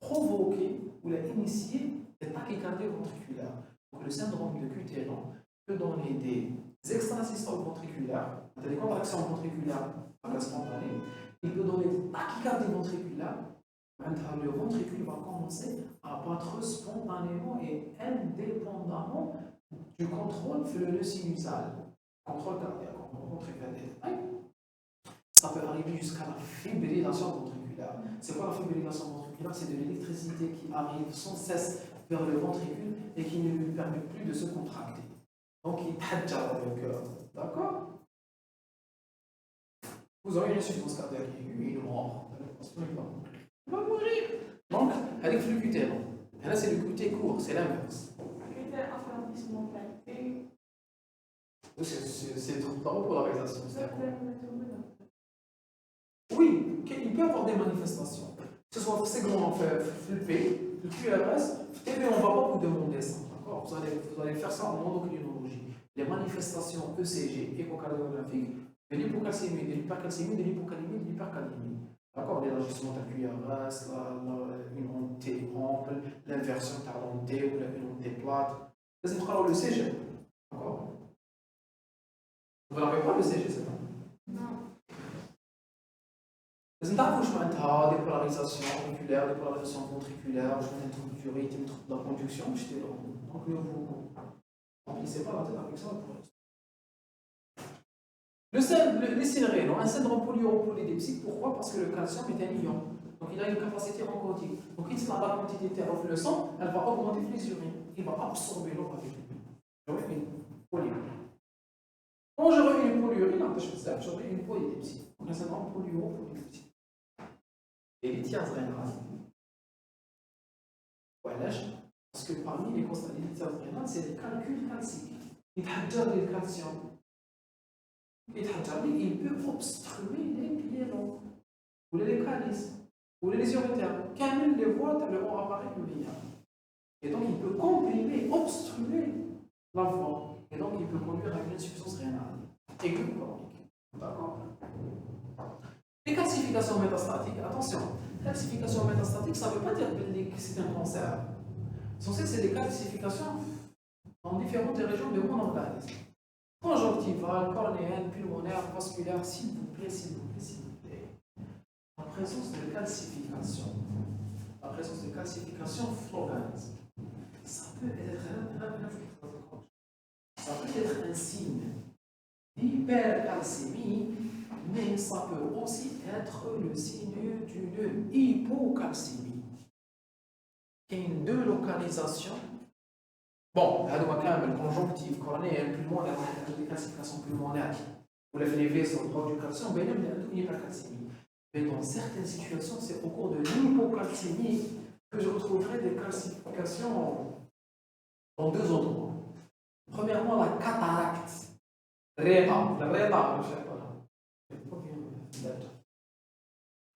provoquer ou initier des tachycardies ventriculaires. Donc le syndrome de QT lent peut donner des extrasystoles ventriculaires, des contractions ventriculaires spontanées. Il peut donner des tachycardies ventriculaires. Le ventricule va commencer à battre spontanément et indépendamment du contrôle fleueux sinusal, contrôle cardiaque, ventriculaire. Ça peut arriver jusqu'à la fibrillation ventriculaire. C'est quoi la fibrillation ventriculaire? C'est de l'électricité qui arrive sans cesse vers le ventricule et qui ne lui permet plus de se contracter. Donc il tadja le cœur. D'accord? Vous aurez une insuffisance cardiaque aiguë, une mort. Il va mourir. Donc, avec le QT long. Et là, c'est le QT court, c'est l'inverse. C'est trop de repolarisation. Oui, il peut y avoir des manifestations. Que ce soit segment flippé, le QRS, et bien on ne va pas vous demander ça. D'accord? vous allez faire ça en endocrinologie. Les manifestations ECG, échocardiographiques, de l'hypocalcémie, de l'hypercalcémie, de l'hypocalémie, de l'hypercalémie. D'accord? L'élargissement de la cuillère basse, une onde T ample, l'inversion de l'onde T ou une onde T plate. لازم تقراو l'ECG. D'accord? Vous n'avez pas l'ECG, c'est ça? Non. لازم تعرفوا واش معناتها dépolarisation auriculaire, dépolarisation ventriculaire, واش معناتها trouble du rythme, trouble de la conduction, باش ديروا. Donc ne vous remplissez pas la tête avec ça pour l'instant. Les syndromes, un syndrome polyuropolydipsique, pourquoi? Parce que le calcium est un ion. Donc il a une capacité rencontique. Donc une fois la quantité de terre le sang, elle va augmenter les urines. Il va absorber l'eau avec lui. J'aurai une polyurine. Quand j'aurai une polyurine, j'aurai une polydipsie. Donc un syndrome polyuropolydipsique. Et les thiazes rénales. Voilà. Parce que parmi les constats des thiazes rénales, c'est les calculs calciques. Il t'adore le calcium. Il peut obstruer les piélons, ou les calices, ou les urétères, quand même les voies dans le haut appareil biliaire. Et donc il peut comprimer, obstruer la voie, et donc il peut conduire à une insuffisance rénale aiguë chronique. D'accord? Les calcifications métastatiques, attention, calcification métastatique, ça ne veut pas dire que c'est un cancer. C'est des calcifications dans différentes régions de mon organisme. Conjonctivale, cornéenne, pulmonaire, vasculaire, s'il vous plaît, s'il vous plaît, s'il vous plaît. La présence de calcification, l'organisme, ça peut être un signe d'hypercalcémie, mais ça peut aussi être le signe d'une hypocalcémie. Il y a deux localisations. Bon, هذا كامل conjonctif, cornéenne, pulmonaire, des calcifications pulmonaires, ou les vaisseaux droits du calcium, il y a une hypercalcémie. Mais dans certaines situations, c'est au cours de l'hypocalcémie que je retrouverai des calcifications dans deux endroits. Premièrement, la cataracte. La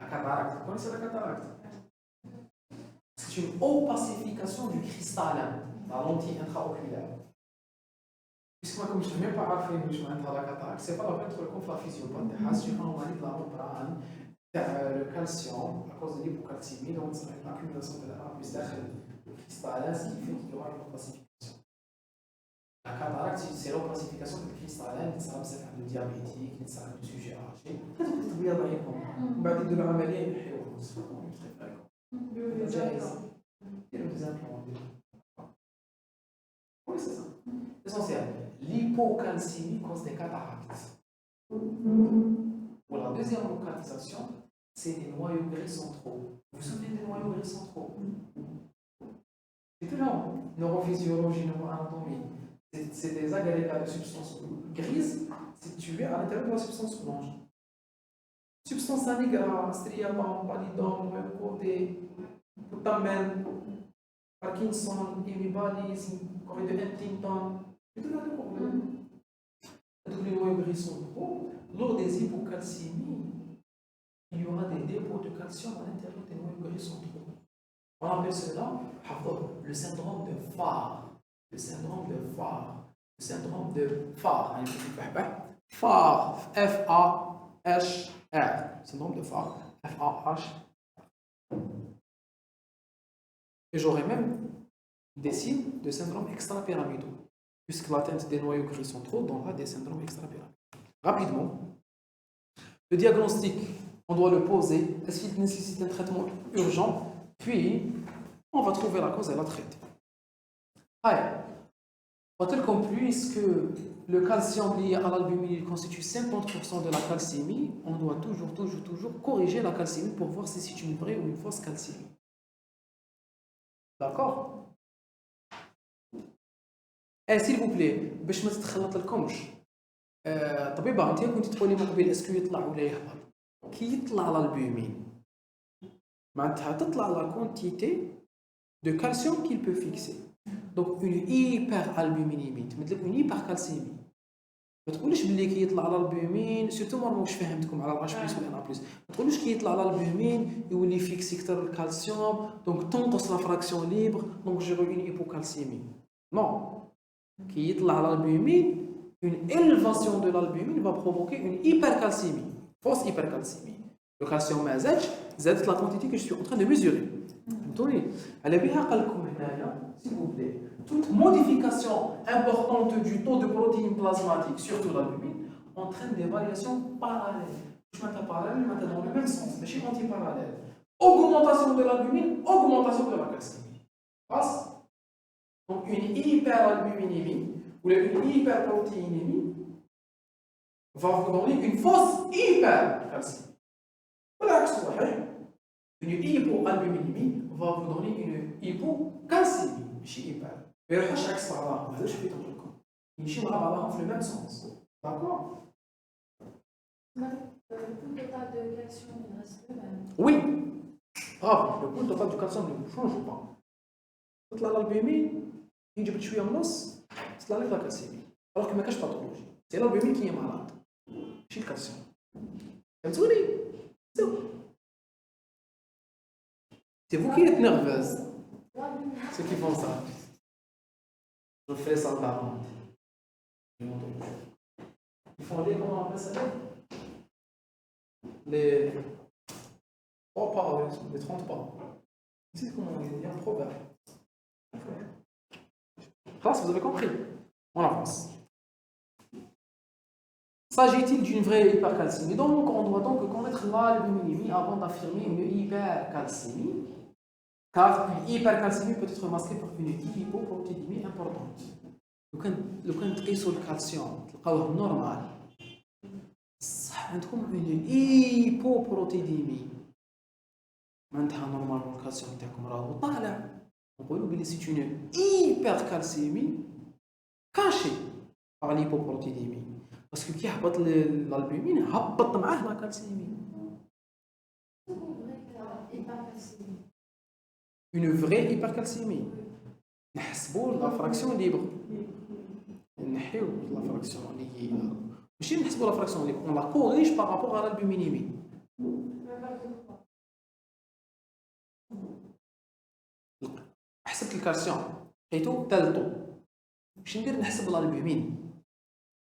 cataracte. Vous connaissez la cataracte? C'est une opacification du cristallin. La lentille intraoculaire. Puisque moi, comme je ne sais même pas faire une la cataracte, c'est pas la peine de le la physiopathe. Si on a de la membrane, le calcium, à cause de l'hypocalcémie, donc ça va être l'accumulation de la plus le cristallin, ce qui fait qu'il y aura une opacification. La cataracte, c'est l'opacification du cristallin, ça va être le diabétique, ça va être le sujet âgé. Qu'est-ce que vous voulez dire? بعد يديروا عملية يحيوهم. C'est très fréquent. Des implants. Oui, c'est ça. Essentiel. L'hypocalcémie cause des cataractes. Pour la deuxième localisation, c'est des noyaux gris centraux. Vous vous souvenez des noyaux gris centraux? C'est tout là. Neurophysiologie, neuroanatomie. C'est des agrégats de substances grises situées à l'intérieur de la substance blanche. Substance nigra, striatum, pallidum, codé, putamen, Parkinson, hémibalisme, corée de Huntington, c'est tout là de problème. Donc les noyaux gris centraux, lors des hypocalcémies, il y aura des dépôts de calcium à l'intérieur des noyaux gris centraux. On appelle cela le syndrome de Farr. Le syndrome de Farr. Le syndrome de Farr. Farr. F-A-H-R. Syndrome de Farr. F-A-H. Et j'aurai même des signes de syndrome extrapyramidaux, puisque l'atteinte des noyaux gris centraux donnera des syndromes extrapyramidaux. Rapidement, le diagnostic, on doit le poser. Est-ce qu'il nécessite un traitement urgent? Puis, on va trouver la cause et la traiter. Allez, va-t-il qu'on puisque le calcium lié à l'albumine constitue 50% de la calcémie, on doit toujours corriger la calcémie pour voir si c'est une vraie ou une fausse calcémie. D'accord? Et s'il vous plaît, باش ما تتخلط طبيبه انت كنت تقولي من قبل اسكو يطلع ولا يهبط. كي يطلع l'albumine معناتها تطلع la quantité de calcium qu'il peut fixer. Donc une hyperalbuminémie مثل une hypercalcémie. ما تقوليش باللي كي يطلع l'albumine سيرتو ما واش فهمتكم على الH+ ولا NA+. ما تقولوش كي يطلع l'albumine يولي فيكسي اكثر الكالسيوم دونك تنقص لا فراكسيون ليبر دونك جيرو اون hypocalcémie. Non. Qui est l'albumine, une élévation de l'albumine va provoquer une hypercalcémie, fausse hypercalcémie. Le calcium mazage, c'est la quantité que je suis en train de mesurer. S'il vous plaît, toute modification importante du taux de protéines plasmatiques, surtout l'albumine, entraîne des variations parallèles. Je m'attends parallèle, je m'attends dans le même sens, mais je suis anti-parallèle. Augmentation de l'albumine, augmentation de la calcémie. Passe. Donc une hyperalbuminémie ou une hyperprotéinémie va vous donner une fausse hypercalcémie. Voilà, une hypoalbuminémie va vous donner une hypocalcémie. ماشي hyper. ما يروحوش عكس بعضهم، هذا واش حبيت نقول لكم. يمشيو مع بعضهم في le même sens. D'accord? Le coût total de calcium il reste le même. Oui. Bravo. Le coût total du calcium ne change pas. تطلع l'albumine يجي بشويه من النص تطلع لك لا كالسيمي. alors que ما كاش باثولوجي. سي l'albumine qui est malade. ماشي الكالسيوم. فهمتوني؟ C'est vous qui êtes nerveuse. Ceux qui font ça. Je fais ça de la honte. Ils font les, comment on appelle ça? Les 3 pas, les 30 pas. C'est comment on dit, il y a un proverbe. Classe, vous avez compris? On avance. S'agit-il d'une vraie hypercalcémie? Donc, on doit donc connaître l'albuminémie avant d'affirmer une hypercalcémie. Car une hypercalcémie peut être masquée par une hypoprotéinémie importante. لو كان تقيسوا الكالسيوم تلقاوه نورمال صح عندكم une hypoprotéinémie معناتها نورمال الكالسيوم تاعكم راهو طالع نقولوا بلي سي une hypercalcémie cachée par l'hypoprotéinémie parce que كي هبط l'albumine هبط معاه la calcémie. Une vraie hypercalcémie. نحسبوا la fraction libre. نحيو la fraction libre. ماشي نحسبوا la fraction libre. On la corrige par rapport à l'albuminémie. حسبت الكالسيوم لقيتو تالطو. واش ندير نحسب l'albumine.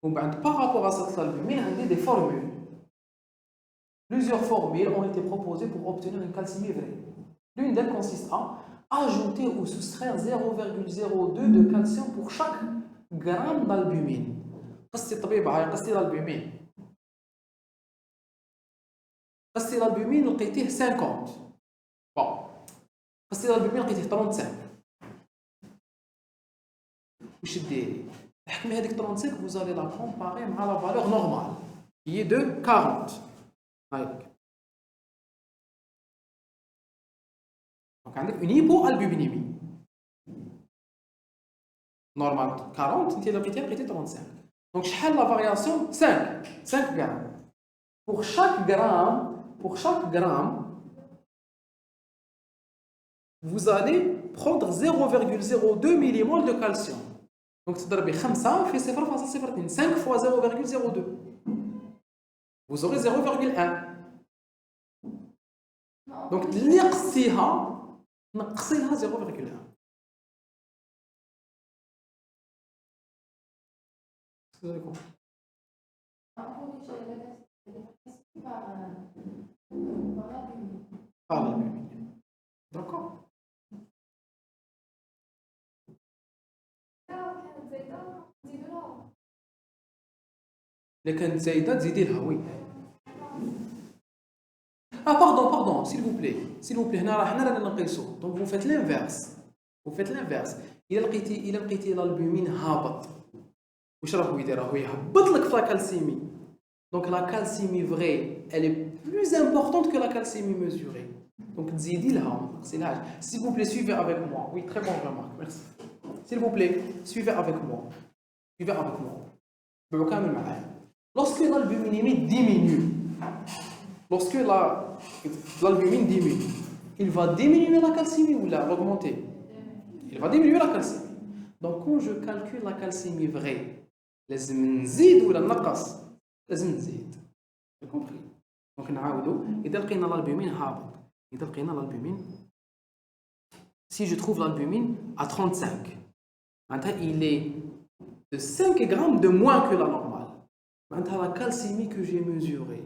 ومن بعد par rapport à cette albumine عندي des formules. Plusieurs formules ont été proposées pour obtenir une calcémie vraie. L'une d'elles consiste à ajouter ou soustraire 0,02 de calcium pour chaque gramme d'albumine. قصتي الطبيب هاي قصتي l'albumine. قصتي l'albumine لقيتيه 50. bon قصتي l'albumine لقيتيه 35. واش ديري؟ تحكمي هذيك 35 vous allez la comparer مع la valeur normale qui est de 40. هايك. Donc, une hypoalbuminémie. Normal 40, tu as 35. Donc, la variation 5 grammes. Pour chaque gramme, vous allez prendre 0,02 millimoles de calcium. Donc, c'est 5 fait 0,02. 5 fois 0,02. Vous aurez 0,1. Donc, l'IRCIHA, نقصي لها 0,1. D'accord. اللي كانت زايده تزيدي لها وي. Ah pardon, s'il vous plaît. هنا رانا نقيسو. Donc vous faites l'inverse. إلا لقيتي l'albumine هابط. واش راهو يدير؟ راهو يهبط لك في لا calcémie. Donc la calcémie vraie, elle est plus importante que la calcémie mesurée. Donc تزيدي لها، c'est l'âge. S'il vous plaît, suivez avec moi. Oui, très bonne remarque. Merci. S'il vous plaît, suivez avec moi. بكامل معايا. Lorsque l'albuminémie diminue, lorsque l'albumine diminue, il va diminuer la calcémie ou l'augmenter? Il va diminuer la calcémie. Donc quand je calcule la calcémie vraie, لازم نزيد ولا نقص؟ لازم نزيد. Vous compris? Donc نعاودو إذا لقينا l'albumine هابط. إذا لقينا l'albumine, si je trouve l'albumine à 35, Il est de 5 grammes de moins que la normale. La calcémie que j'ai mesurée,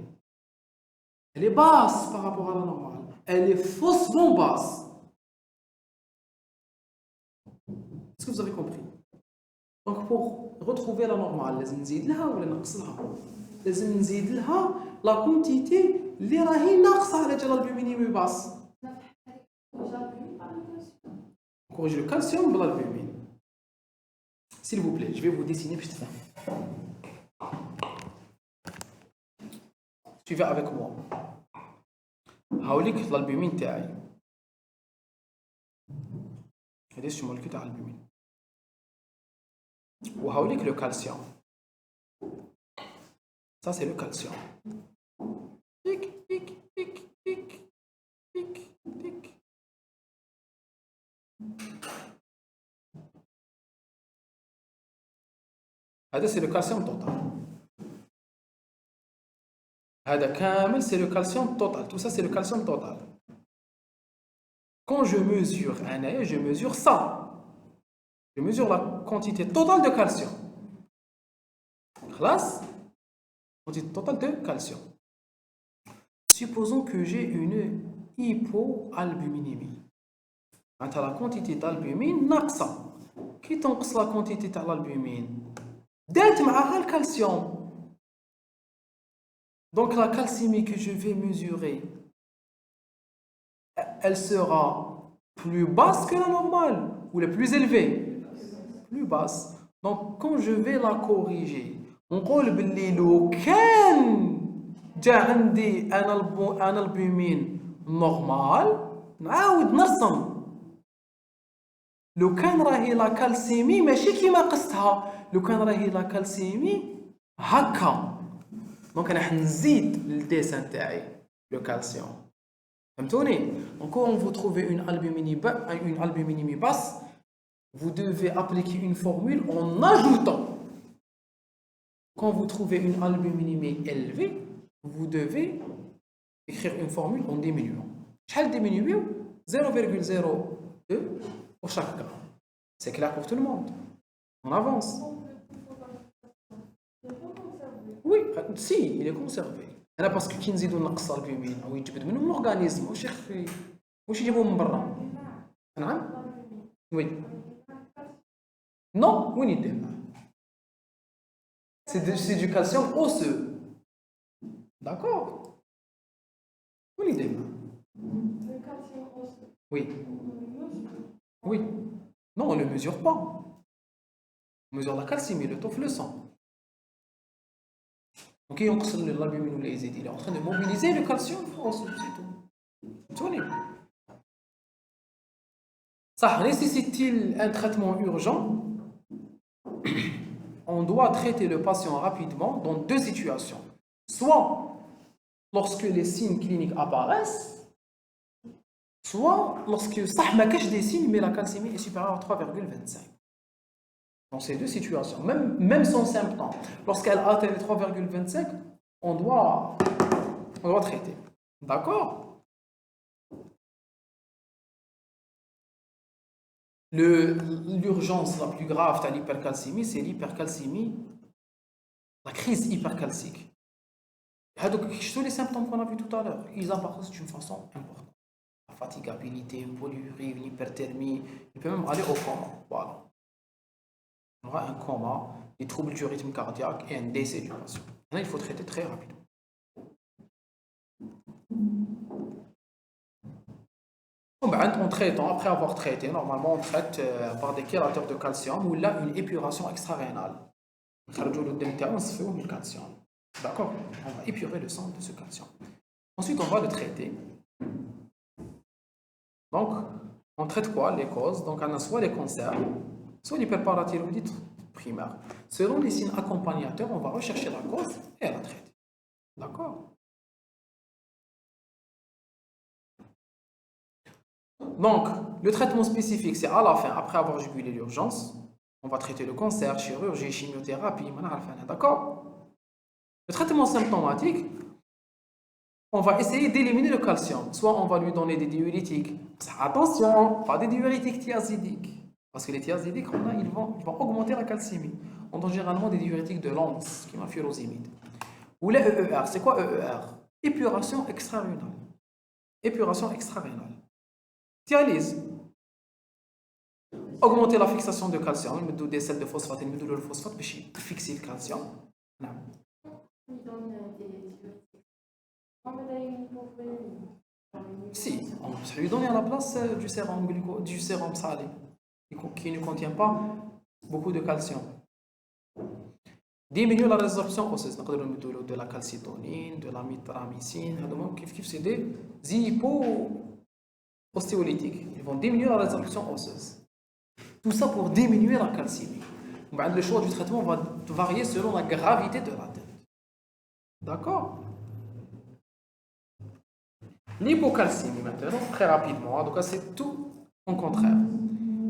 elle est basse par rapport à la normale. Elle est faussement basse. Est-ce que vous avez compris? Donc pour retrouver la normale, لازم نزيد لها ولا نقص لها؟ لازم نزيد لها لا كونتيتي اللي راهي ناقصه على جال البومينيمي باس. On corrige le calcium de l'albumine. S'il vous plaît, je vais vous dessiner juste ça. Suivez avec moi. هاوليك l'albumine تاعي. هذا شو مولكيول تاع الالبومين. وهاوليك le calcium. Ça c'est le calcium. Tic tic tic tic tic tic. هذا c'est le calcium total. هذا كامل c'est le calcium total. Tout ça c'est le calcium total. Quand je mesure un œil, je mesure ça. Je mesure la quantité totale de calcium. Classe, quantité totale de calcium. Supposons que j'ai une hypoalbuminémie. La quantité d'albumine ناقصة. Qui تنقص la quantité de l'albumine? دارت معها le calcium. Donc la calcémie que je vais mesurer, elle sera plus basse que la normale ou la plus élevée? Plus basse. Donc quand je vais la corriger, on dit que لو كان جا عندي un albumine normal, نعاود نرسم. لو كان راهي لا كالسيمي ماشي كيما قستها، لو كان راهي لا كالسيمي هكا، دونك راح نزيد للديسان تاعي لو كالسيوم. فهمتوني؟ Donc quand vous trouvez une albuminémie basse, vous devez appliquer une formule en ajoutant. Quand vous trouvez une albuminémie élevée, vous devez écrire une formule en diminuant. شحال diminuer? 0,02 pour chaque cas. C'est clair pour tout le monde. On avance. Oui, si, il est conservé. أنا باسكو كي نزيدو نقص البومين أو يتجبد منهم الأورغانيزم واش يجيبوه من برا. نعم؟ وي. Non, وين يدير؟ C'est du calcium osseux. D'accord? وين يدير؟ Oui. Oui. Non, on ne mesure pas. On mesure la calcémie, le taux, le sang. Donc, il est en train de mobiliser le calcium. C'est tout. Ça nécessite-t-il un traitement urgent? On doit traiter le patient rapidement dans deux situations. Soit lorsque les signes cliniques apparaissent, soit lorsque ça ne cache des signes, mais la calcémie est supérieure à 3,25. Dans ces deux situations, même sans symptômes, lorsqu'elle atteint les 3,25, on doit traiter. D'accord? L'urgence la plus grave de l'hypercalcémie, c'est l'hypercalcémie, la crise hypercalcique. Tous les symptômes qu'on a vus tout à l'heure, ils apparaissent d'une façon importante. La fatigabilité, une polyurie, une hyperthermie, il peut même aller au coma. Voilà. On aura un coma, des troubles du rythme cardiaque et un décès du patient. Là, il faut traiter très rapidement. En traitant, après avoir traité, normalement on traite par des chélateurs de calcium ou là une épuration extra-rénale. D'accord? On va épurer le sang de ce calcium. Ensuite, on va le traiter. Donc, on traite quoi? Les causes. Donc, on a soit les cancers, soit l'hyperparathyroïdite primaire. Selon les signes accompagnateurs, on va rechercher la cause et la traiter. D'accord? Donc, le traitement spécifique, c'est à la fin, après avoir jugulé l'urgence, on va traiter le cancer, chirurgie, chimiothérapie, d'accord? Le traitement symptomatique, on va essayer d'éliminer le calcium. Soit on va lui donner des diurétiques. Attention, pas des diurétiques thiazidiques. Parce que les thiazidiques, ils vont augmenter la calcémie. On donne généralement des diurétiques de lance, qui m'a furosémide. Ou les EER, c'est quoi EER? Épuration extra-rénale. Épuration extra-rénale. Dialyse. Augmenter la fixation de calcium, mettre des sels de phosphate, mettre le phosphate pour fixer le calcium. Non. Si, on peut lui donner à la place du sérum salé, qui ne contient pas beaucoup de calcium. Diminuer la résorption osseuse, de la calcitonine, de la mitramycine, c'est des hypo-ostéolytiques. Ils vont diminuer la résorption osseuse. Tout ça pour diminuer la calcémie. Le choix du traitement va varier selon la gravité de l'atteinte. D'accord? L'hypocalcémie maintenant, très rapidement, donc c'est tout en contraire.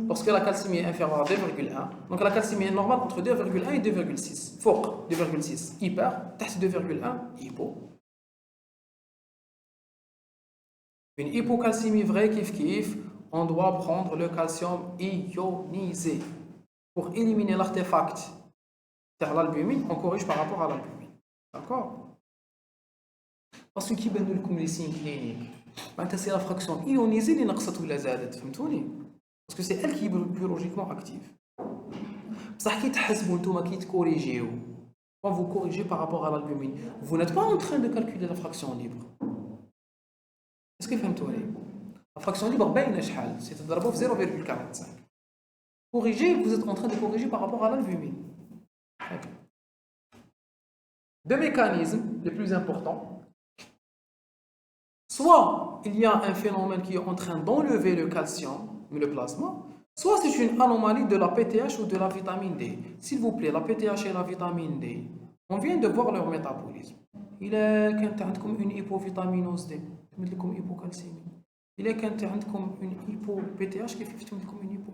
Lorsque la calcémie est inférieure à 2,1, donc la calcémie est normale entre 2,1 et 2,6. Fort, 2,6. Hyper, test 2,1, hypo. Une hypocalcémie vraie, kiff, on doit prendre le calcium ionisé. Pour éliminer l'artefact vers l'albumine, on corrige par rapport à l'albumine. D'accord? Parce que qui donne les signes cliniques? C'est la fraction ionisée qui نقصت ولا زادت, فهمتوني? Parce que c'est elle qui est biologiquement active. بصح كي تحسبوا نتوما كي تكوريجيو, quand vous corrigez par rapport à l'albumine, vous n'êtes pas en train de calculer la fraction libre. Est-ce que فهمتوني? La fraction libre باينه شحال, c'est تضربوا في 0,45. Corriger, vous êtes en train de corriger par rapport à l'albumine. Deux mécanismes les plus importants. Soit il y a un phénomène qui est en train d'enlever le calcium, le plasma, soit c'est une anomalie de la PTH ou de la vitamine D. S'il vous plaît, la PTH et la vitamine D, on vient de voir leur métabolisme. Il est comme une hypovitaminose D, comme hypocalcémie. Il est comme une hypo-PTH qui fait comme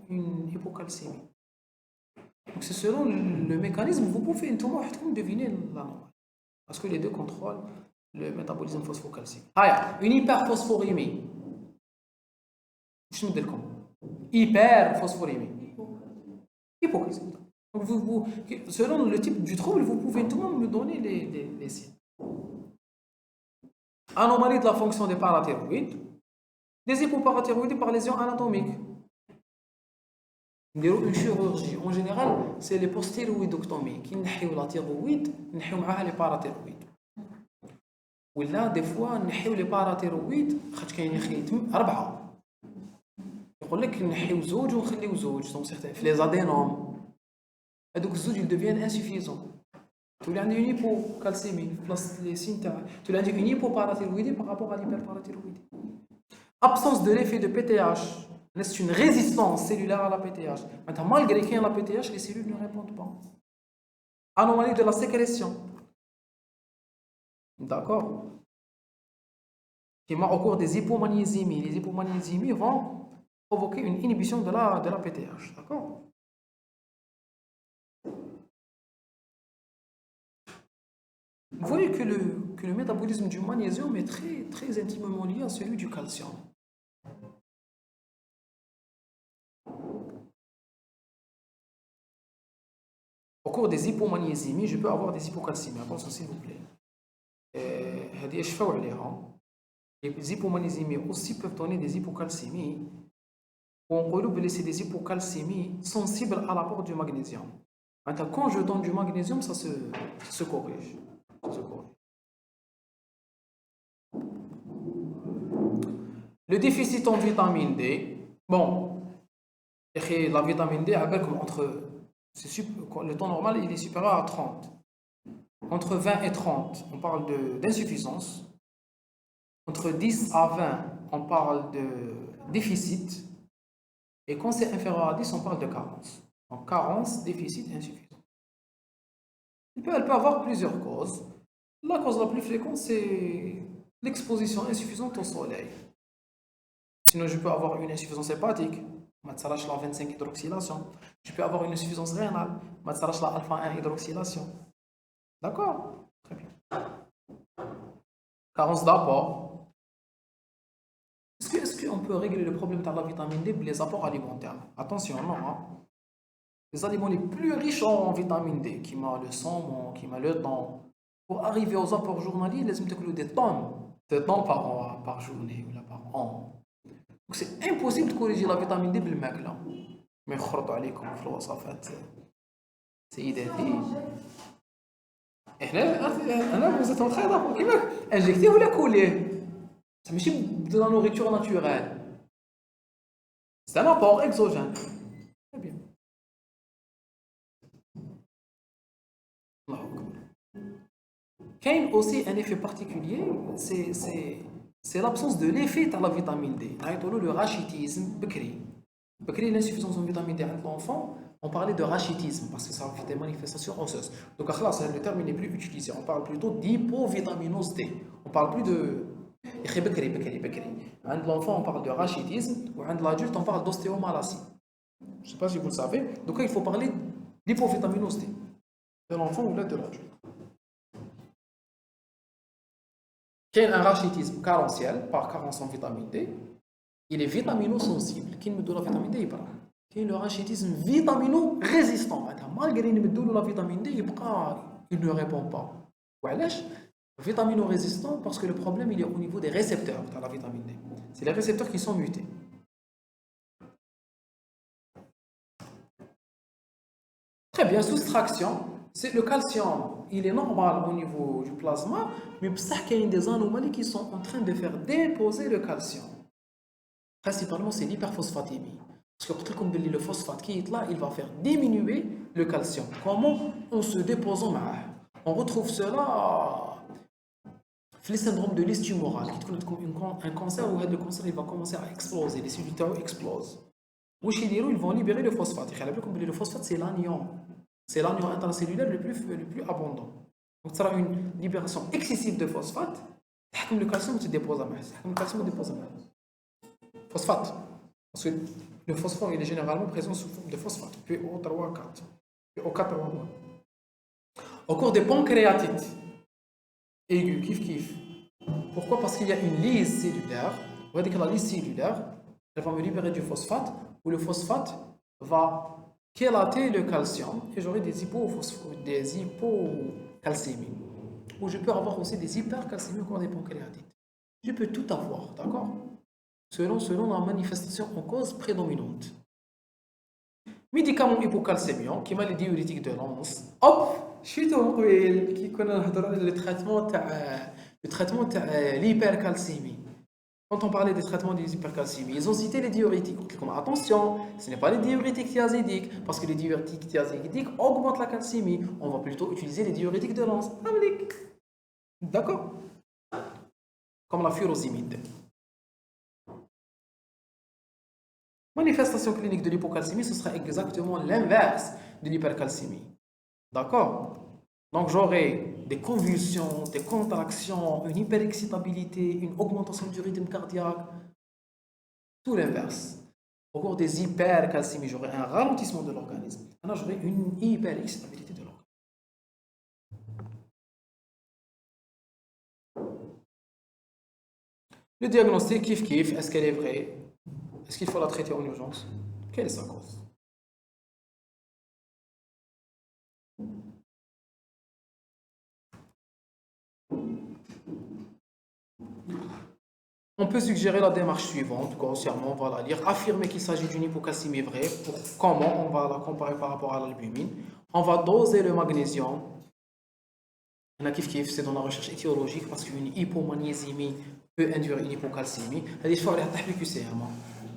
une hypocalcémie. Donc c'est selon le mécanisme, vous pouvez deviner l'anomalie. Parce que les deux contrôlent le métabolisme phosphocalcique. Une hyperphosphorémie. Je me dis comment? Hyperphosphorémie. Hypocalcémie. Donc selon le type du trouble, vous pouvez tout le monde me donner les signes. Anomalie de la fonction des parathyroïdes. Des hypoparathyroïdes par lésion anatomique. Une chirurgie, en général, c'est les postéroïdectomies qui n'ont la thyroïde, n'ont les parathyroïdes. Ou là, des fois, n'ont les parathyroïdes, أربعة. يقول لك نحيو زوج ونخليو زوج، donc certains في les adénomes. Et donc الزوج ils deviennent insuffisants. Tu as une hypocalcémie, place les signes, tu as une hypoparathyroïdie par rapport à l'hyperparathyroïdie. Absence de l'effet de PTH. C'est une résistance cellulaire à la PTH. Maintenant, malgré qu'il y ait la PTH, les cellules ne répondent pas. Anomalie de la sécrétion. D'accord? Au cours des hypomagnésémies, les hypomagnésémies vont provoquer une inhibition de la PTH. D'accord? Vous voyez que le métabolisme du magnésium est très, très intimement lié à celui du calcium. Au cours des hypomagnésémies, je peux avoir des hypocalcémies. Attention, s'il vous plaît. Les hypomagnésémies aussi peuvent donner des hypocalcémies. On peut c'est des hypocalcémies sensibles à l'apport du magnésium. Maintenant, quand je donne du magnésium, ça se corrige. Le déficit en vitamine D. Bon, la vitamine D, le temps normal il est supérieur à 30. Entre 20 et 30, on parle d'insuffisance. Entre 10 à 20, on parle de déficit. Et quand c'est inférieur à 10, on parle de carence. Donc carence, déficit, insuffisance. Elle peut avoir plusieurs causes. La cause la plus fréquente, c'est l'exposition insuffisante au soleil. Sinon, je peux avoir une insuffisance hépatique. La 25 hydroxylation. Je peux avoir une insuffisance rénale. La alpha 1 hydroxylation. D'accord? Très bien. Carence d'apport. Est-ce qu'on peut régler le problème de la vitamine D avec les apports alimentaires. Attention, non. Hein. Les aliments les plus riches en vitamine D, qui m'a le saumon, qui m'a le thon, pour arriver aux apports journaliers, les hommes des tonnes par journée ou par an. Donc c'est impossible de corriger la vitamine D avec le mec là. Mais سيداتي انا vous êtes en train d'apprendre كيفاش injecter ولا couler ça ماشي de la nourriture naturelle c'est un apport exogène très bien كاين aussi un effet particulier c'est l'absence de l'effet de la vitamine D نعيطولو le rachitisme بكري l'insuffisance en vitamine D عند l'enfant. On parlait de rachitisme parce que ça fait des manifestations osseuses. Donc, le terme n'est plus utilisé. On parle plutôt d'hypovitaminose D. On parle plus de. Chez l'enfant, on parle de rachitisme. Ou chez l'adulte, on parle d'ostéomalacie. Je ne sais pas si vous le savez. Donc, il faut parler d'hypovitaminose D. De l'enfant ou de l'adulte. Qu'il y a un rachitisme carentiel, par carence en vitamine D, il est vitaminosensible. Qui me donne la vitamine D, il parle. كاين le rachitisme vitamino-résistant. Malgré la vitamine D, il ne répond pas. وعلاش vitamino-résistant parce que le problème il est au niveau des récepteurs de la vitamine D. C'est les récepteurs qui sont mutés. Très bien, soustraction. C'est le calcium, il est normal au niveau du plasma, mais il y a des anomalies qui sont en train de faire déposer le calcium. Principalement, c'est l'hyperphosphatémie. Parce que comme le phosphate qui est là, il va faire diminuer le calcium. Comment? En se déposant mal. On retrouve cela le syndrome de liste tumorale, qui est un cancer où le cancer il va commencer à exploser, les cellules explosent. Ils vont libérer le phosphate. Le phosphate c'est l'anion. C'est l'anion intracellulaire le plus abondant. Donc ça sera une libération excessive de phosphate. Le calcium se dépose à mal. Phosphate. Parce que le phosphore il est généralement présent sous forme de phosphate. Puis O3, 4. Puis O4, O1. Au cours des pancréatites aiguës, kiff. Pourquoi? Parce qu'il y a une lyse cellulaire. On va dire que la lyse cellulaire, elle va me libérer du phosphate, où le phosphate va chélater le calcium, et j'aurai des hypocalcémies. Ou je peux avoir aussi des hypercalcémies au cours des pancréatites. Je peux tout avoir, d'accord? Selon la manifestation en cause prédominante. Médicaments hypocalcémiants, qui m'a les diurétiques de l'anse. Hop, je suis qui connaît le traitement de l'hypercalcémie. Quand on parlait des traitements des hypercalcémies, ils ont cité les diurétiques. Attention, ce n'est pas les diurétiques thiazidiques, parce que les diurétiques thiazidiques augmentent la calcémie. On va plutôt utiliser les diurétiques de l'anse. D'accord? Comme la furosemide. Manifestation clinique de l'hypocalcémie, ce sera exactement l'inverse de l'hypercalcémie. D'accord? Donc j'aurai des convulsions, des contractions, une hyperexcitabilité, une augmentation du rythme cardiaque. Tout l'inverse. Au cours des hypercalcémies, j'aurai un ralentissement de l'organisme. Là, j'aurai une hyperexcitabilité de l'organisme. Le diagnostic, kiff, est-ce qu'elle est vraie? Est-ce qu'il faut la traiter en urgence? Quelle est sa cause? On peut suggérer la démarche suivante, grossièrement, on va la lire. Affirmer qu'il s'agit d'une hypocalcémie vraie. Comment? On va la comparer par rapport à l'albumine. On va doser le magnésium. C'est dans la recherche étiologique parce qu'une hypomagnésémie peut induire une hypocalcémie. Le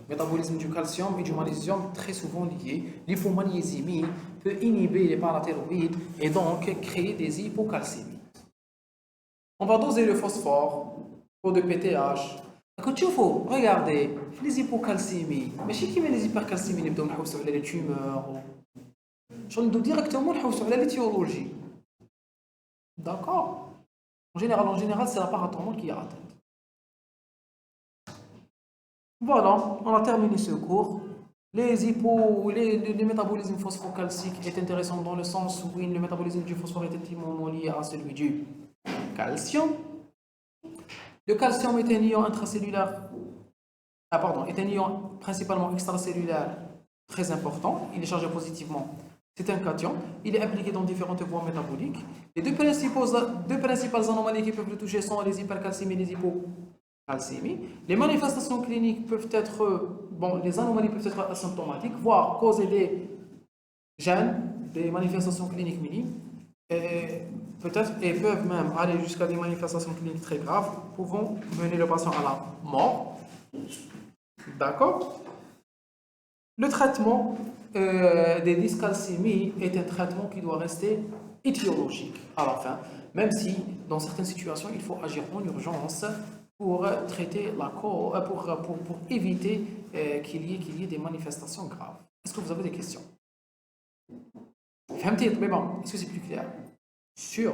métabolisme du calcium et du magnésium très souvent liés. L'hypomagnésémie peut inhiber les parathyroïdes et donc créer des hypocalcémies. On va doser le phosphore pour de PTH. Regardez, les hypocalcémies, mais chez qui met les hypercalcémies, nous devons sur les tumeurs. Je vais directement sur l'étiologie. D'accord? En général, c'est la parathormone qui est atteinte. Voilà, on a terminé ce cours. Le métabolisme phosphocalcique est intéressant dans le sens où le métabolisme du phosphore est intimement lié à celui du calcium. Le calcium est un ion intracellulaire est un ion principalement extracellulaire très important, il est chargé positivement. C'est un cation, il est impliqué dans différentes voies métaboliques. Les deux principales anomalies qui peuvent le toucher sont les hypercalcémies et les hypocalcémies. Les manifestations cliniques peuvent être, les anomalies peuvent être asymptomatiques, voire causer des gènes, des manifestations cliniques minimes, et peuvent même aller jusqu'à des manifestations cliniques très graves, pouvant mener le patient à la mort. D'accord? Le traitement des dyscalcémies est un traitement qui doit rester étiologique à la fin, même si dans certaines situations il faut agir en urgence pour traiter la cause, pour éviter qu'il y ait des manifestations graves. Est-ce que vous avez des questions? Est-ce que c'est plus clair? Sûr.